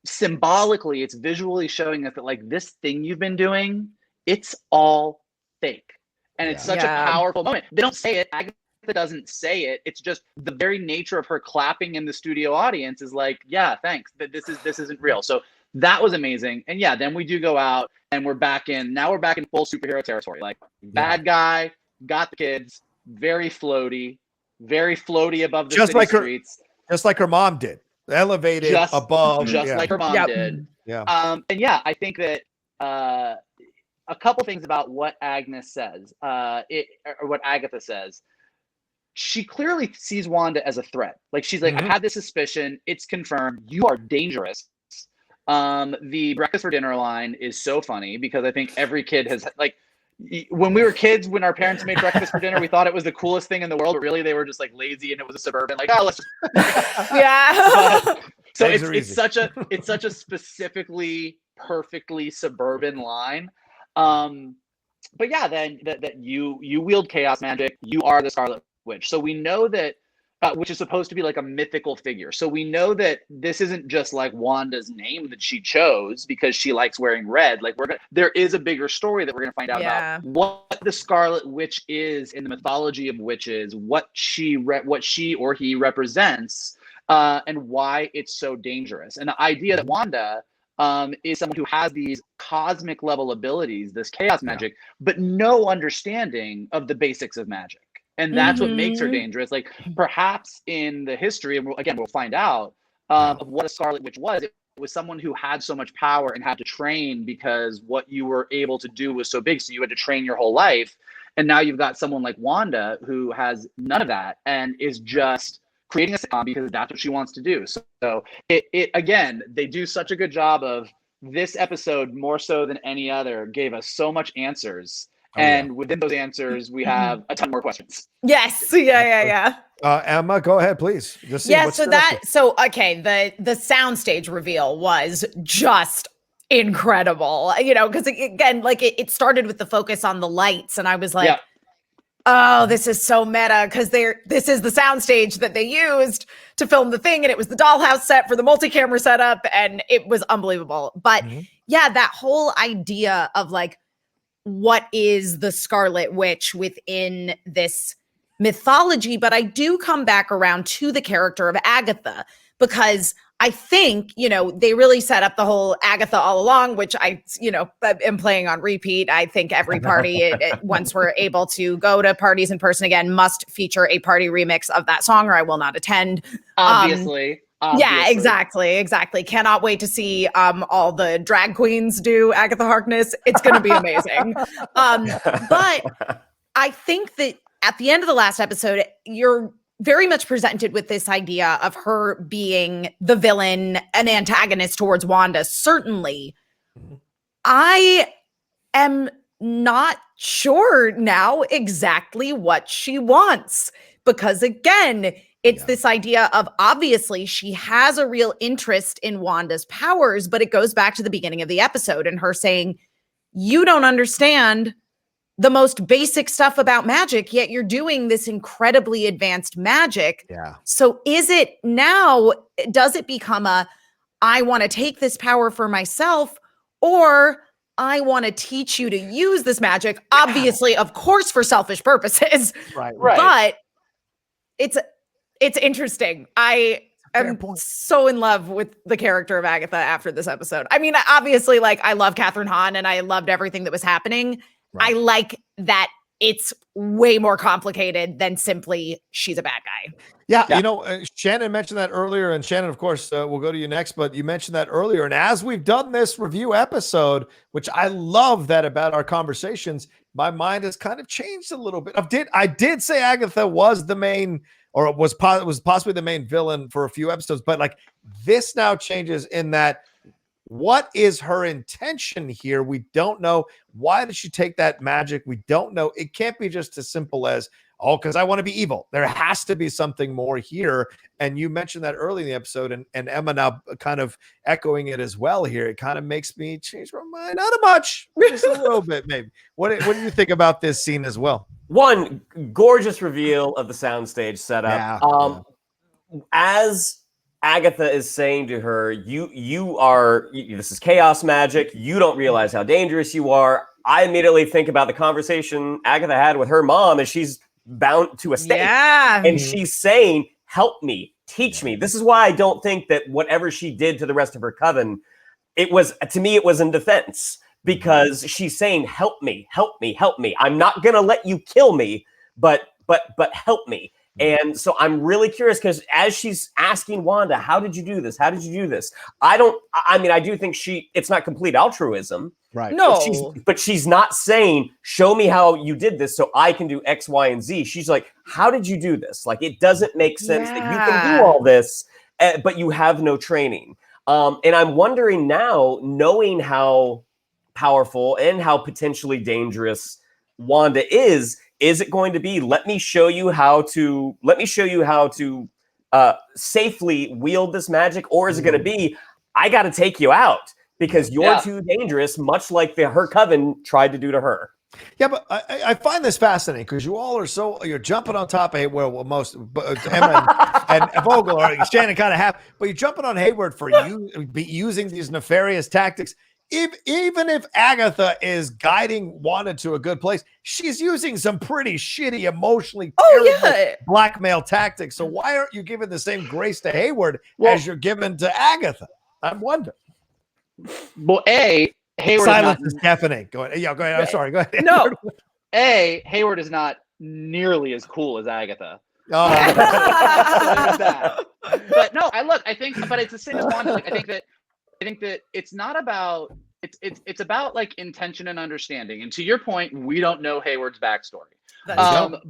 symbolically, it's visually showing us that like, this thing you've been doing, it's all fake. And it's such a powerful moment. They don't say it. Agatha doesn't say it. It's just the very nature of her clapping in the studio audience is like, yeah, thanks. That this isn't real. So that was amazing. And then we do go out, and we're back in full superhero territory. Like, bad guy, got the kids, very floaty above the city streets. Just like her mom did. Elevated above. Just like her mom did. Yeah. I think that a couple things about what Agnes says, or what Agatha says. She clearly sees Wanda as a threat. Like, she's like, I had this suspicion. It's confirmed. You are dangerous. The breakfast for dinner line is so funny, because I think every kid has, like, when we were kids, when our parents made breakfast for dinner, we thought it was the coolest thing in the world, but really they were just like lazy, and it was a Suburban, like, oh, let's just so it's such a specifically perfectly Suburban line. But yeah, then that you wield chaos magic. You are the Scarlet Witch. So we know that, which is supposed to be like a mythical figure. So we know that this isn't just like Wanda's name that she chose because she likes wearing red. Like there is a bigger story that we're gonna find out about what the Scarlet Witch is in the mythology of witches, what she or he represents, and why it's so dangerous. And the idea that Wanda is someone who has these cosmic level abilities, this chaos magic, but no understanding of the basics of magic. And that's what makes her dangerous. Like perhaps in the history, and we'll find out of what a Scarlet Witch was. It was someone who had so much power and had to train because what you were able to do was so big. So you had to train your whole life. And now you've got someone like Wanda who has none of that and is just creating a sitcom because that's what she wants to do. So it again, they do such a good job of this episode, more so than any other, gave us so much answers. And within those answers, we have a ton more questions. Yes. Yeah. Emma, go ahead, please. Okay, the soundstage reveal was just incredible, because again, like it started with the focus on the lights, and I was like, oh, this is so meta, because this is the soundstage that they used to film the thing, and it was the dollhouse set for the multi-camera setup, and it was unbelievable. But yeah, that whole idea of like, what is the Scarlet Witch within this mythology? But I do come back around to the character of Agatha, because I think, they really set up the whole Agatha all along, which I am playing on repeat. I think every party, once we're able to go to parties in person again, must feature a party remix of that song, or I will not attend. Obviously. Yeah, exactly. Cannot wait to see all the drag queens do Agatha Harkness. It's going to be amazing. But I think that at the end of the last episode, you're very much presented with this idea of her being the villain, an antagonist towards Wanda. Certainly, I am not sure now exactly what she wants, because again, it's this idea of, obviously she has a real interest in Wanda's powers, but it goes back to the beginning of the episode and her saying, you don't understand the most basic stuff about magic, yet you're doing this incredibly advanced magic. Yeah. So does it become I want to take this power for myself, or I want to teach you to use this magic, obviously, of course, for selfish purposes. Right. But it's interesting. I am so in love with the character of Agatha after this episode. I mean, obviously, like, I love Kathryn Hahn and I loved everything that was happening. Right. I like that it's way more complicated than simply she's a bad guy. Yeah. Shannon mentioned that earlier, and Shannon, of course, we'll go to you next, but you mentioned that earlier. And as we've done this review episode, which I love that about our conversations, my mind has kind of changed a little bit. I did say Agatha was the main, or was possibly the main villain for a few episodes, but like this now changes in that, what is her intention here? We don't know. Why did she take that magic? We don't know. It can't be just as simple as, because I want to be evil. There has to be something more here. And you mentioned that early in the episode, and Emma now kind of echoing it as well here. It kind of makes me change my mind. Not much, just a little bit, maybe. What do you think about this scene as well? One, gorgeous reveal of the soundstage setup. As Agatha is saying to her, this is chaos magic. You don't realize how dangerous you are. I immediately think about the conversation Agatha had with her mom as she's bound to a stake. Yeah. And she's saying, help me, teach me. This is why I don't think that whatever she did to the rest of her coven, it was in defense, because she's saying, help me. I'm not going to let you kill me, but help me. And so I'm really curious, because as she's asking Wanda, how did you do this? How did you do this? I do think it's not complete altruism. Right. No. But she's not saying, show me how you did this so I can do X, Y, and Z. She's like, how did you do this? Like, it doesn't make sense that you can do all this, but you have no training. And I'm wondering now, knowing how powerful and how potentially dangerous Wanda is it going to be, let me show you how to safely wield this magic? Or is it going to be, I got to take you out because you're too dangerous, much like her coven tried to do to her. Yeah, but I find this fascinating because you all are you're jumping on top of Hayward. Well, most Emma and Vogel or Shannon kind of have, but you're jumping on Hayward for using these nefarious tactics. Even if Agatha is guiding Wanda to a good place, she's using some pretty shitty, emotionally terrible blackmail tactics. So why aren't you giving the same grace to Hayward as you're giving to Agatha? I'm wondering. Well, Hayward silence is deafening. Go ahead. Yeah, go ahead. I'm sorry. Go ahead. No. Hayward is not nearly as cool as Agatha. Oh. But no, I think, but it's the same as Wanda. Like, I think that it's not about it's about like intention and understanding. And to your point, we don't know Hayward's backstory.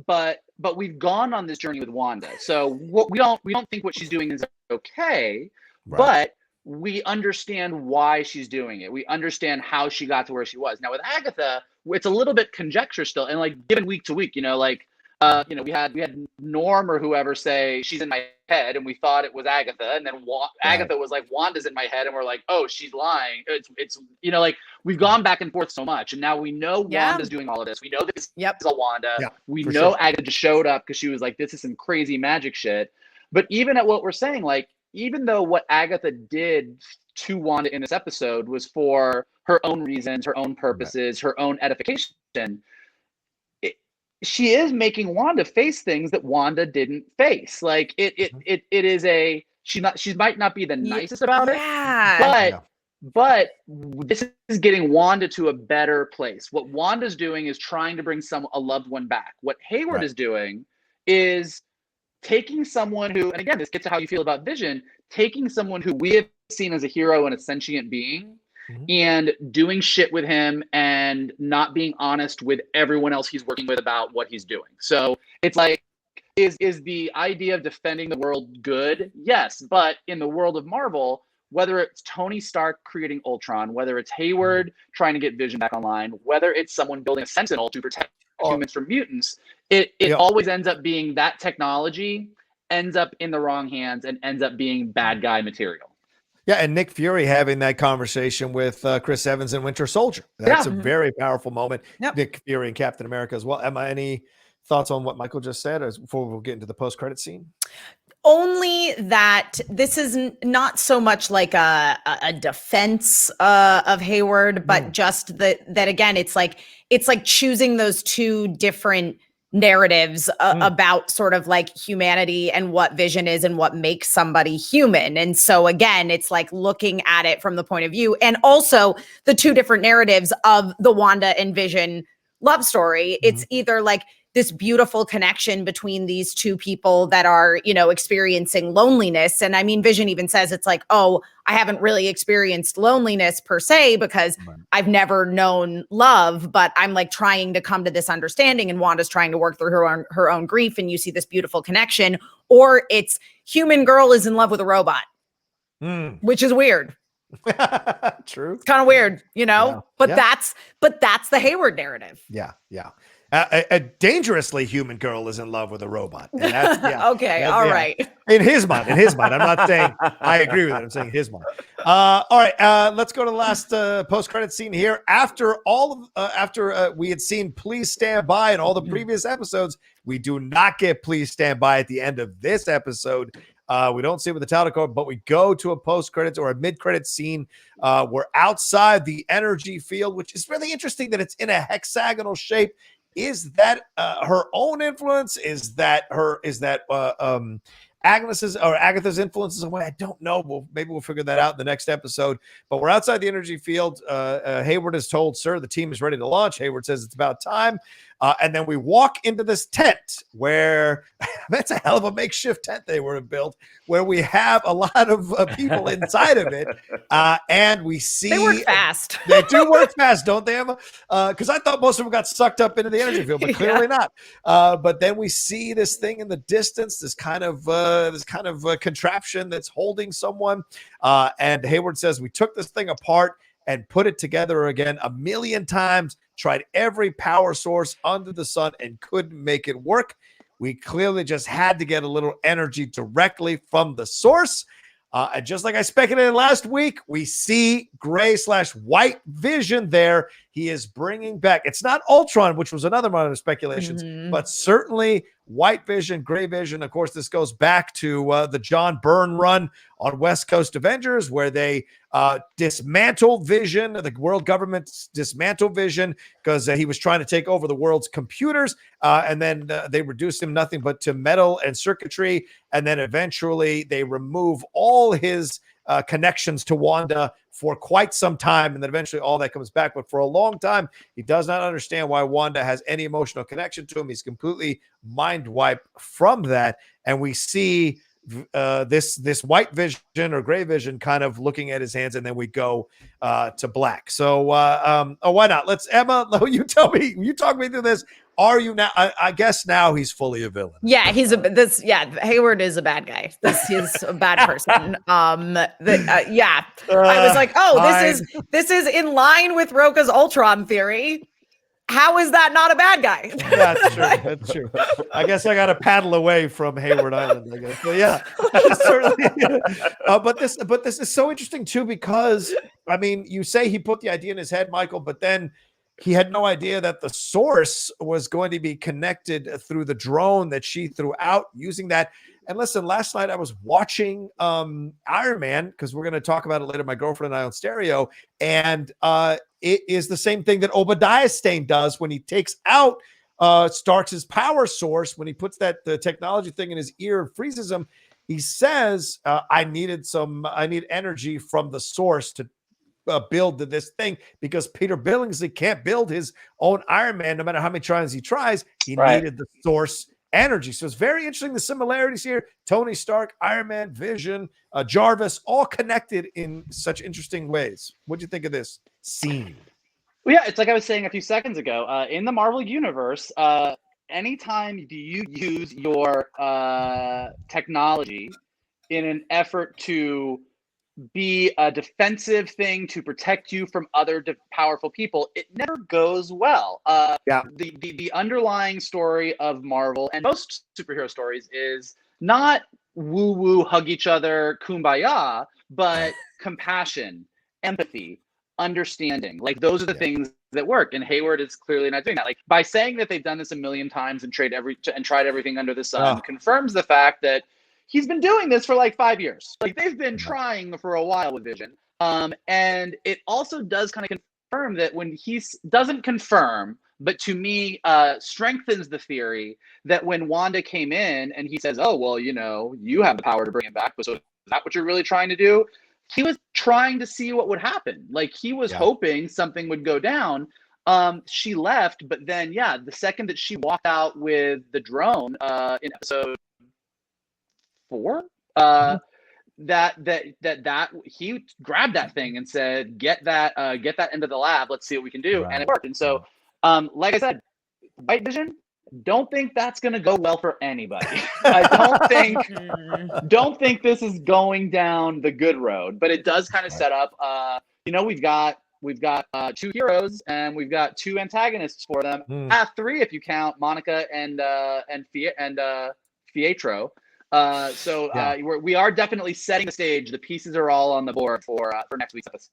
But we've gone on this journey with Wanda. So we don't think what she's doing is okay, but we understand why she's doing it. We understand how she got to where she was. Now with Agatha, it's a little bit conjecture still, and like given week to week, we had Norm or whoever say she's in my head, and we thought it was Agatha, and then Agatha was like, Wanda's in my head, and we're like, oh, she's lying. It's like we've gone back and forth so much, and now we know Wanda's doing all of this. We know that this is a Wanda. Yeah, we know Agatha just showed up because she was like, this is some crazy magic shit. But even at what we're saying, like, even though what Agatha did to Wanda in this episode was for her own reasons, her own purposes, her own edification, she is making Wanda face things that Wanda didn't face. Like it is she might not be the nicest about it, but this is getting Wanda to a better place. What Wanda's doing is trying to bring a loved one back. What Hayward is doing is taking someone who, and again, this gets to how you feel about Vision, taking someone who we have seen as a hero and a sentient being, and doing shit with him and not being honest with everyone else he's working with about what he's doing. So it's like, is the idea of defending the world good? Yes, but in the world of Marvel, whether it's Tony Stark creating Ultron, whether it's Hayward trying to get Vision back online, whether it's someone building a Sentinel to protect humans from mutants, it always ends up being that technology ends up in the wrong hands and ends up being bad guy material. Yeah, and Nick Fury having that conversation with Chris Evans and Winter Soldier. That's a very powerful moment. Yep. Nick Fury and Captain America as well. Emma, any thoughts on what Michael just said before we'll get into the post-credit scene? Only that this is not so much like a defense of Hayward, but just that again, it's like choosing those two different narratives about sort of like humanity and what Vision is and what makes somebody human. And so again, it's like looking at it from the point of view, and also the two different narratives of the Wanda and Vision love story. It's either like this beautiful connection between these two people that are, experiencing loneliness. And I mean, Vision even says it's like, oh, I haven't really experienced loneliness per se because I've never known love, but I'm like trying to come to this understanding, and Wanda's trying to work through her own grief. And you see this beautiful connection. Or it's human girl is in love with a robot, which is weird. True. It's kind of weird, but that's the Hayward narrative. Yeah. A dangerously human girl is in love with a robot. And that's, okay. All right. In his mind. I'm not saying I agree with it. I'm saying his mind. All right. Let's go to the last post-credit scene here. After we had seen Please Stand By in all the previous episodes, we do not get Please Stand By at the end of this episode. We don't see it with the title card, but we go to a post-credits or a mid-credit scene. We're outside the energy field, which is really interesting that it's in a hexagonal shape. Is that her own influence? Is that Agnes's or Agatha's influences away? I don't know. Maybe we'll figure that out in the next episode. But we're outside the energy field. Hayward is told, sir, the team is ready to launch. Hayward says it's about time. And then we walk into this tent where that's a hell of a makeshift tent they were built, where we have a lot of people inside of it. And we see they work fast. They do work fast, don't they, Emma? Because I thought most of them got sucked up into the energy field, but clearly not. But then we see this thing in the distance, this kind of contraption that's holding someone. And Hayward says, we took this thing apart and put it together again 1,000,000 times, tried every power source under the sun and couldn't make it work. We clearly just had to get a little energy directly from the source. And just like I speculated last week, we see gray/white Vision there. He is bringing back, it's not Ultron, which was another one of the speculations, but certainly White Vision, Gray Vision. Of course, this goes back to the John Byrne run on West Coast Avengers, where they dismantled Vision. The world government dismantled Vision because he was trying to take over the world's computers. And then they reduced him nothing but to metal and circuitry. And then eventually they remove all his connections to Wanda for quite some time. And then eventually all that comes back. But for a long time, he does not understand why Wanda has any emotional connection to him. He's completely mind wiped from that. And we see this White Vision or Gray Vision kind of looking at his hands, and then we go to black. So why not? Let's, Emma, you tell me, you talk me through this. Are you now? I guess now he's fully a villain. Yeah, Hayward is a bad guy. He's a bad person. I was like, this is in line with Rocha's Ultron theory. How is that not a bad guy? That's true. That's true. I guess I got to paddle away from Hayward Island, I guess. But yeah, certainly. But this is so interesting too, because I mean, you say he put the idea in his head, Michael, but then he had no idea that the source was going to be connected through the drone that she threw out using that. And listen, last night I was watching Iron Man, because we're going to talk about it later, my girlfriend and I on stereo. And it is the same thing that Obadiah Stane does when he takes out Stark's power source, when he puts the technology thing in his ear and freezes him. He says, I need energy from the source to build this thing, because Peter Billingsley can't build his own Iron Man no matter how many tries he tries. He needed the source energy. So it's very interesting, the similarities here. Tony Stark, Iron Man, Vision, Jarvis, all connected in such interesting ways. What do you think of this scene? Well, yeah, it's like I was saying a few seconds ago. In the Marvel Universe, anytime you use your technology in an effort to be a defensive thing to protect you from other powerful people, it never goes well. The underlying story of Marvel and most superhero stories is not woo-woo, hug each other, kumbaya, but compassion, empathy, understanding. Like, those are the things that work. And Hayward is clearly not doing that. Like, by saying that they've done this a million times and tried everything under the sun, confirms the fact that he's been doing this for like 5 years. Like, they've been trying for a while with Vision. And it also does kind of confirm that when doesn't confirm, but to me, strengthens the theory that when Wanda came in and he says, oh, well, you have the power to bring him back. So is that what you're really trying to do? He was trying to see what would happen. Like, he was hoping something would go down. She left, but then, the second that she walked out with the drone in episode 4, that he grabbed that thing and said, get that into the lab, let's see what we can do. And it worked. And so like I said, White Vision, don't think that's going to go well for anybody. I don't think this is going down the good road, but it does kind of set up we've got 2 heroes and we've got 2 antagonists for them. 3 if you count Monica and Pietro. We are definitely setting the stage. The pieces are all on the board for next week's episode.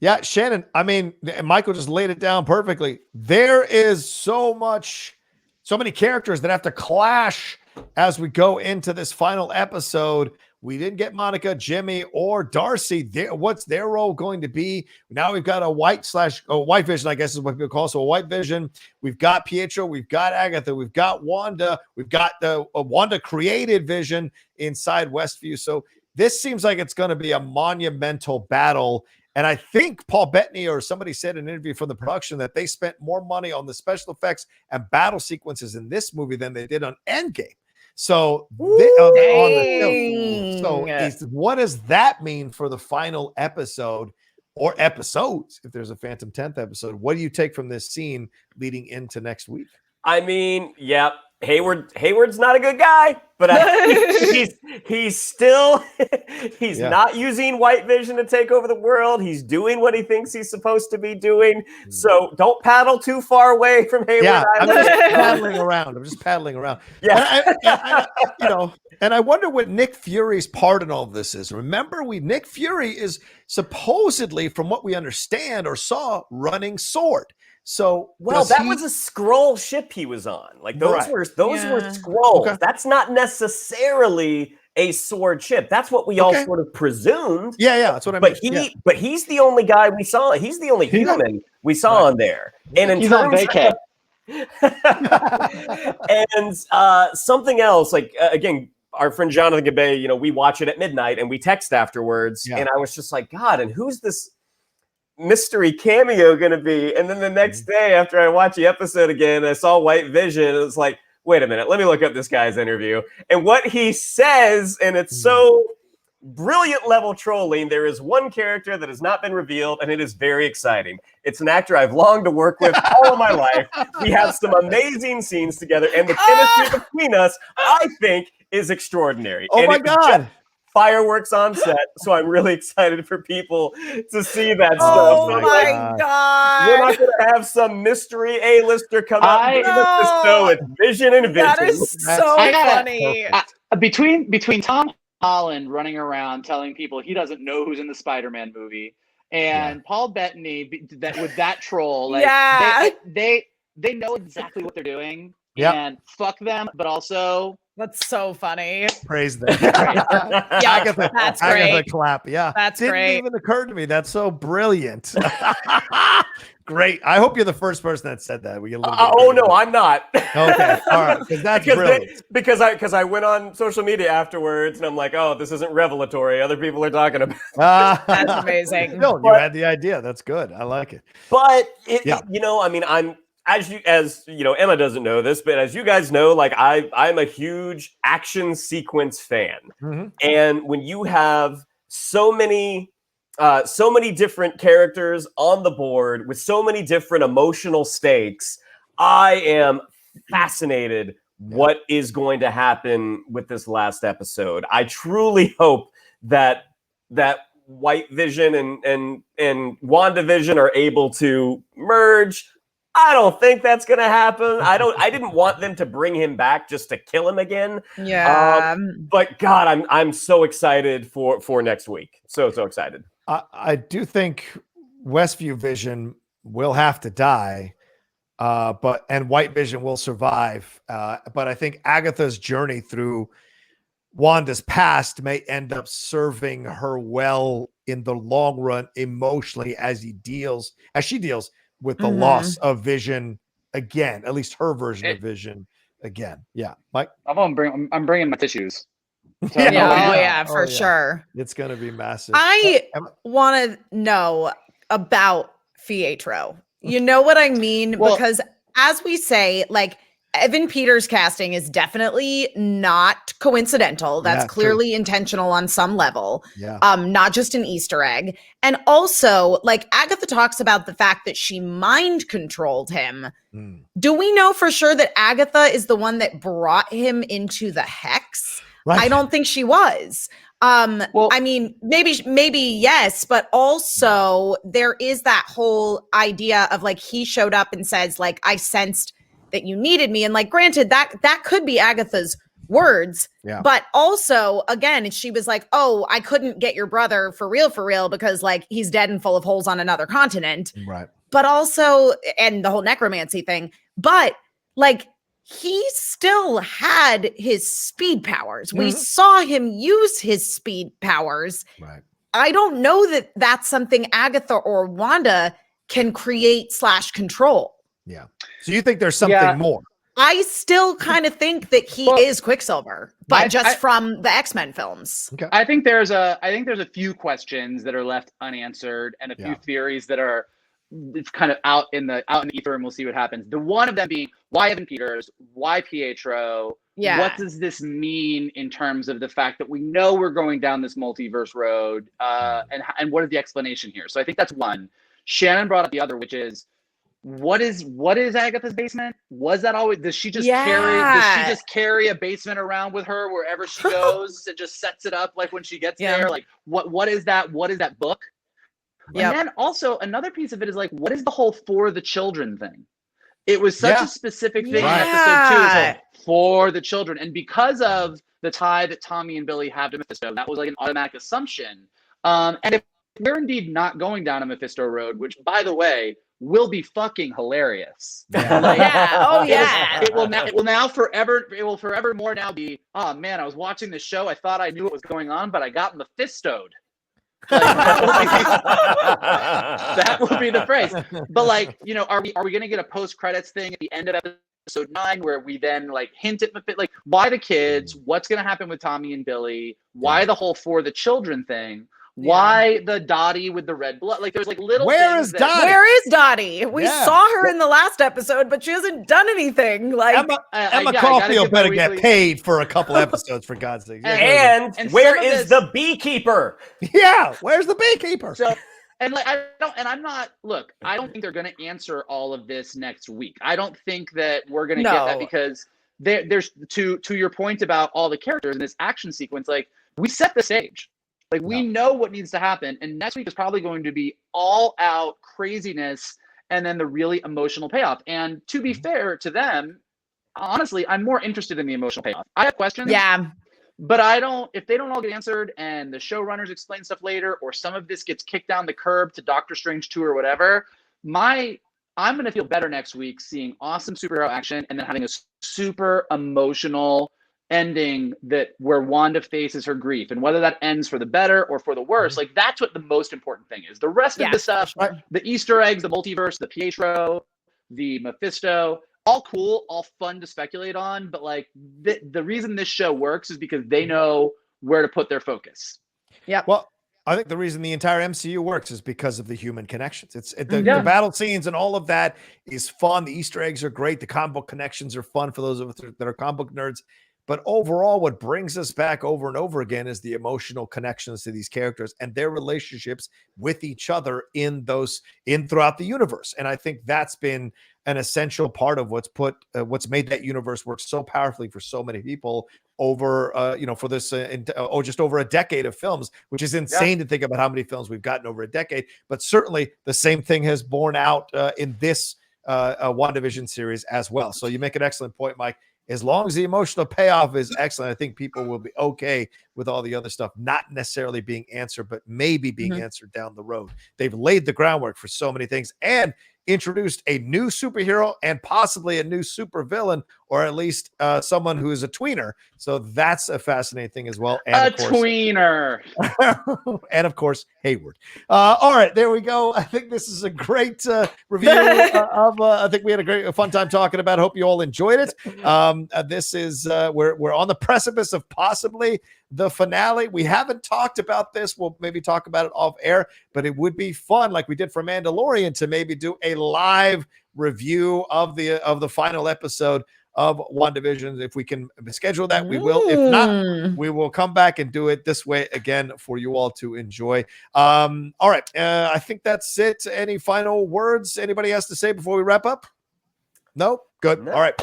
Yeah, Shannon, I mean, Michael just laid it down perfectly. There is so many characters that have to clash as we go into this final episode. We didn't get Monica, Jimmy, or Darcy. What's their role going to be? Now we've got a White Vision, I guess is what people call it. So a White Vision. We've got Pietro. We've got Agatha. We've got Wanda. We've got the Wanda created Vision inside Westview. So this seems like it's going to be a monumental battle. And I think Paul Bettany or somebody said in an interview from the production that they spent more money on the special effects and battle sequences in this movie than they did on Endgame. So, what does that mean for the final episode or episodes? If there's a Phantom 10th episode, what do you take from this scene leading into next week? I mean, Hayward's not a good guy, but he's still not using white vision to take over the world. He's doing what he thinks he's supposed to be doing. So don't paddle too far away from Hayward. Yeah, I'm just paddling around. Yeah, and I wonder what Nick Fury's part in all of this is. Remember, Nick Fury is supposedly, from what we understand or saw, running Sword. So was a Skrull ship he was on. Like those were Skrulls. Okay. That's not necessarily a Sword ship. That's what we all sort of presumed. Yeah, that's what I mean. But he's the only guy we saw. He's the only human we saw on there. And in terms of and something else, like again, our friend Jonathan Gabay, we watch it at midnight and we text afterwards. Yeah. And I was just like, God, and who's this mystery cameo gonna be? And then the next day after I watched the episode again, I saw White Vision. It was like, wait a minute, let me look up this guy's interview and what he says. And it's so brilliant level trolling. There is one character that has not been revealed, and it is very exciting. It's an actor I've longed to work with all of my life. We have some amazing scenes together, and the chemistry between us, I think, is extraordinary. Oh, my God. Fireworks on set, so I'm really excited for people to see that stuff. Oh my God! We're not going to have some mystery A-lister come out and give us the show. It's Vision and Vision. That is so funny. Between Tom Holland running around telling people he doesn't know who's in the Spider-Man movie, and Paul Bettany with that troll, like they know exactly what they're doing, and fuck them, but also. That's so funny. Praise them. Agatha, that's great. Agatha clap. Yeah. That's Didn't great. even occur to me. That's so brilliant. Great. I hope you're the first person that said that. We get a little no, I'm not. Okay. All right. Because that's brilliant. Because I went on social media afterwards and I'm like, oh, this isn't revelatory. Other people are talking about That's amazing. No, you had the idea. That's good. I like it. But I'm as Emma doesn't know this, but as you guys know, like I'm a huge action sequence fan. Mm-hmm. And when you have so many different characters on the board with so many different emotional stakes, I am fascinated what is going to happen with this last episode. I truly hope that White Vision and WandaVision are able to merge. I don't think that's going to happen. I didn't want them to bring him back just to kill him again. Yeah. But God, I'm so excited for next week. So excited. I do think Westview Vision will have to die, and White Vision will survive. But I think Agatha's journey through Wanda's past may end up serving her well in the long run emotionally as she deals with the loss of Vision again, at least her version of Vision again. Yeah, Mike. I'm bringing my tissues. So for sure. It's going to be massive. I want to know about Pietro. You know what I mean? Because as we say, like, Evan Peters' casting is definitely not coincidental. That's clearly intentional on some level. Yeah. Not just an Easter egg. And also, like, Agatha talks about the fact that she mind controlled him. Do we know for sure that Agatha is the one that brought him into the hex? Right. I don't think she was. I mean, maybe yes, but also there is that whole idea of, like, he showed up and says, like, I sensed that you needed me. And, like, granted, that could be Agatha's words, but also, again, she was like, oh, I couldn't get your brother for real because, like, he's dead and full of holes on another continent. Right. But also, and the whole necromancy thing, but, like, he still had his speed powers. We saw him use his speed powers. Right. I don't know that that's something Agatha or Wanda can create / control. Yeah. So you think there's something more? I still kind of think that he is Quicksilver, but from the X-Men films. Okay. I think there's a few questions that are left unanswered and a few theories that are kind of out in the ether, and we'll see what happens. The one of them being, why Evan Peters? Why Pietro? Yeah. What does this mean in terms of the fact that we know we're going down this multiverse road? And what is the explanation here? So I think that's one. Shannon brought up the other, which is, what is Agatha's basement? Was that always, does she just carry a basement around with her wherever she goes and just sets it up like when she gets there? Like what is that? What is that book? And then also another piece of it is like, what is the whole for the children thing? It was such a specific thing in episode 2. It's like, for the children. And because of the tie that Tommy and Billy have to Mephisto, that was like an automatic assumption. And if we're indeed not going down a Mephisto road, which by the way, will be fucking hilarious. Like, it will forevermore now be, oh man, I was watching the show, I thought I knew what was going on, but I got Mephisto'd. Like, that would be the phrase. But like, you know, are we gonna get a post-credits thing at the end of episode 9 where we then like hint at like why the kids, what's gonna happen with Tommy and Billy, why the whole for the children thing? Why the Dottie with the red blood? Like, there's like little. Where is Dottie? We saw her in the last episode, but she hasn't done anything. Like Emma Caulfield better get paid for a couple episodes, for God's sake. And where is the beekeeper? Yeah, where's the beekeeper? So, and like I don't think they're going to answer all of this next week. I don't think that we're going to get that, because there's to your point about all the characters in this action sequence. Like, we set the stage. Like, we know what needs to happen. And next week is probably going to be all out craziness and then the really emotional payoff. And to be fair to them, honestly, I'm more interested in the emotional payoff. I have questions. Yeah. But if they don't all get answered and the showrunners explain stuff later, or some of this gets kicked down the curb to Doctor Strange 2 or whatever, I'm going to feel better next week seeing awesome superhero action and then having a super emotional ending where Wanda faces her grief, and whether that ends for the better or for the worse, like that's what the most important thing is. The rest of the stuff, the Easter eggs, the multiverse, the Pietro, the Mephisto, all cool, all fun to speculate on, but like the reason this show works is because they know where to put their focus. Yeah. Well, I think the reason the entire MCU works is because of the human connections. The battle scenes and all of that is fun. The Easter eggs are great. The comic book connections are fun for those of us that are comic book nerds. But overall, what brings us back over and over again is the emotional connections to these characters and their relationships with each other throughout the universe. And I think that's been an essential part of what's made that universe work so powerfully for so many people over, for this, just over a decade of films, which is insane to think about how many films we've gotten over a decade. But certainly the same thing has borne out in this WandaVision series as well. So you make an excellent point, Mike. As long as the emotional payoff is excellent, I think people will be okay with all the other stuff not necessarily being answered, but maybe being answered down the road. They've laid the groundwork for so many things and introduced a new superhero and possibly a new supervillain, or at least someone who is a tweener. So that's a fascinating thing as well. And tweener. And of course, Hayward. All right, there we go. I think this is a great review of. I think we had a fun time talking about it. Hope you all enjoyed it. This is we're on the precipice of possibly the finale. We haven't talked about this. We'll maybe talk about it off air, but it would be fun, like we did for Mandalorian, to maybe do a live review of the final episode of WandaVision. If we can schedule that, we will. If not, we will come back and do it this way again for you all to enjoy. All right. I think that's it. Any final words anybody has to say before we wrap up? No? Good. No. All right.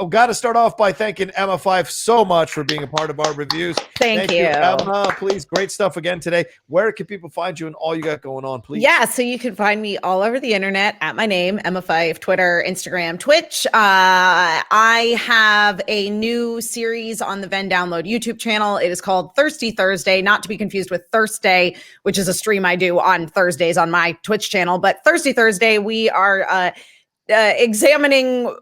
Got to start off by thanking Emma Fyffe so much for being a part of our reviews. Thank you, Emma. Please, great stuff again today. Where can people find you and all you got going on, please? Yeah, so you can find me all over the internet at my name, Emma Fyffe, Twitter, Instagram, Twitch. I have a new series on the Venn Download YouTube channel. It is called Thirsty Thursday, not to be confused with Thursday, which is a stream I do on Thursdays on my Twitch channel. But Thirsty Thursday, we are examining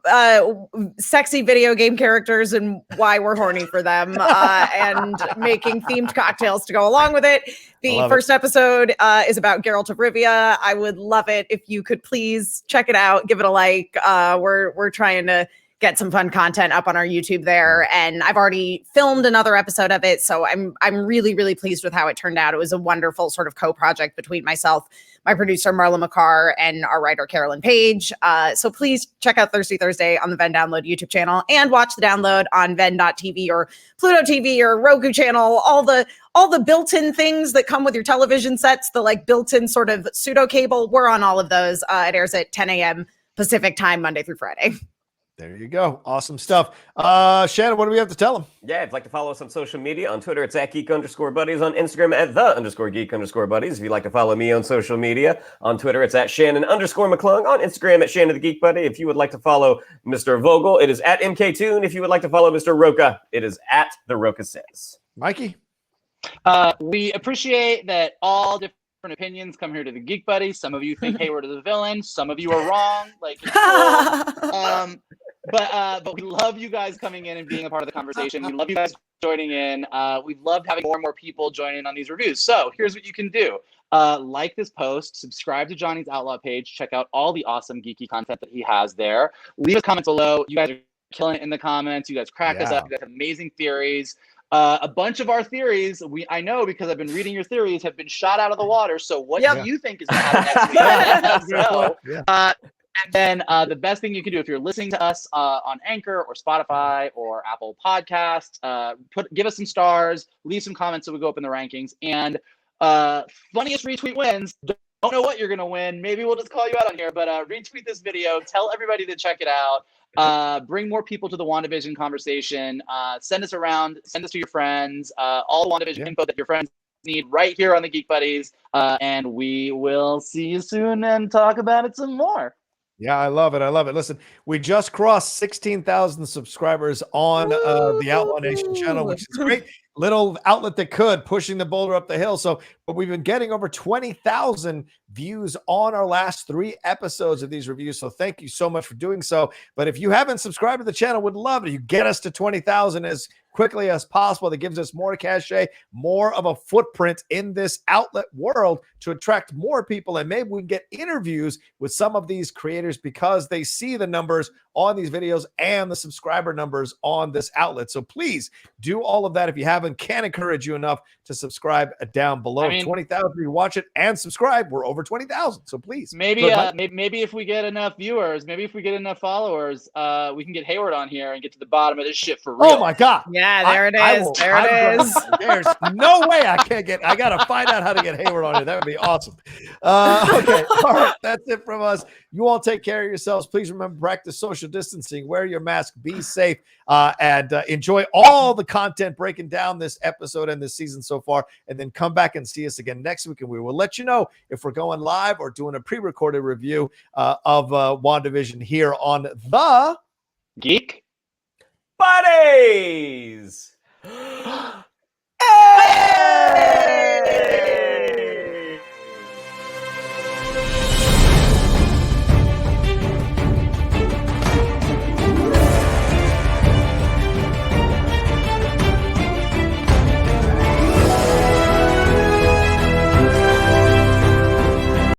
sexy video game characters and why we're horny for them, and making themed cocktails to go along with it. The first episode is about Geralt of Rivia. I would love it if you could please check it out, give it a like. We're trying to get some fun content up on our YouTube there, and I've already filmed another episode of it, so I'm really, really pleased with how it turned out. It was a wonderful sort of co-project between myself, my producer Marla McCarr, and our writer Carolyn Page. So please check out Thirsty Thursday on the Ven Download YouTube channel and watch the download on Ven.tv or Pluto TV or Roku channel. All the built-in things that come with your television sets, the like built-in sort of pseudo cable. We're on all of those. It airs at 10 a.m. Pacific time, Monday through Friday. There you go. Awesome stuff. Shannon, what do we have to tell them? Yeah, if you'd like to follow us on social media, on Twitter, it's @geek_buddies, on Instagram, @the_geek_buddies. If you'd like to follow me on social media, on Twitter, it's @Shannon_McClung, on Instagram, @Shannon the Geek Buddy. If you would like to follow Mr. Vogel, it is @MKToon. If you would like to follow Mr. Rocha, it is @The Rocha Says. Mikey? We appreciate that all different opinions come here to the Geek Buddy. Some of you think Hayward is the villain. Some of you are wrong. Like, it's cool. But we love you guys coming in and being a part of the conversation. We love you guys joining in. We've loved having more and more people join in on these reviews. So here's what you can do. Like this post, subscribe to Johnny's Outlaw page, check out all the awesome geeky content that he has there. Leave a comment below. You guys are killing it in the comments. You guys crack us up. You guys have amazing theories. A bunch of our theories, I know because I've been reading your theories, have been shot out of the water. So what do you think is going to happen next week? Let us know. And then the best thing you can do if you're listening to us on Anchor or Spotify or Apple Podcasts, give us some stars, leave some comments so we go up in the rankings. And funniest retweet wins. Don't know what you're going to win. Maybe we'll just call you out on here, but retweet this video. Tell everybody to check it out. Bring more people to the WandaVision conversation. Send us around. Send us to your friends. All the WandaVision info that your friends need right here on the Geek Buddies. And we will see you soon and talk about it some more. Yeah, I love it. I love it. Listen, we just crossed 16,000 subscribers on the Outlaw Nation channel, which is great. Little outlet that could, pushing the boulder up the hill. So, but we've been getting over 20,000 views on our last 3 episodes of these reviews. So thank you so much for doing so. But if you haven't subscribed to the channel, would love it. You get us to 20,000 as quickly as possible. That gives us more cachet, more of a footprint in this outlet world to attract more people. And maybe we can get interviews with some of these creators because they see the numbers on these videos and the subscriber numbers on this outlet. So please do all of that. If you haven't, can't encourage you enough to subscribe down below. 20,000 you watch it and subscribe. We're over 20,000. So please. Maybe if we get enough viewers, maybe if we get enough followers, we can get Hayward on here and get to the bottom of this shit for real. Oh my God. Yeah, there it is. There's no way I got to find out how to get Hayward on here. That would be awesome. Okay. All right. That's it from us. You all take care of yourselves. Please remember, practice social distancing, wear your mask, be safe, and enjoy all the content breaking down this episode and this season so far. And then come back and see us again next week. And we will let you know if we're going live or doing a pre-recorded review of WandaVision here on the Geek Buddies.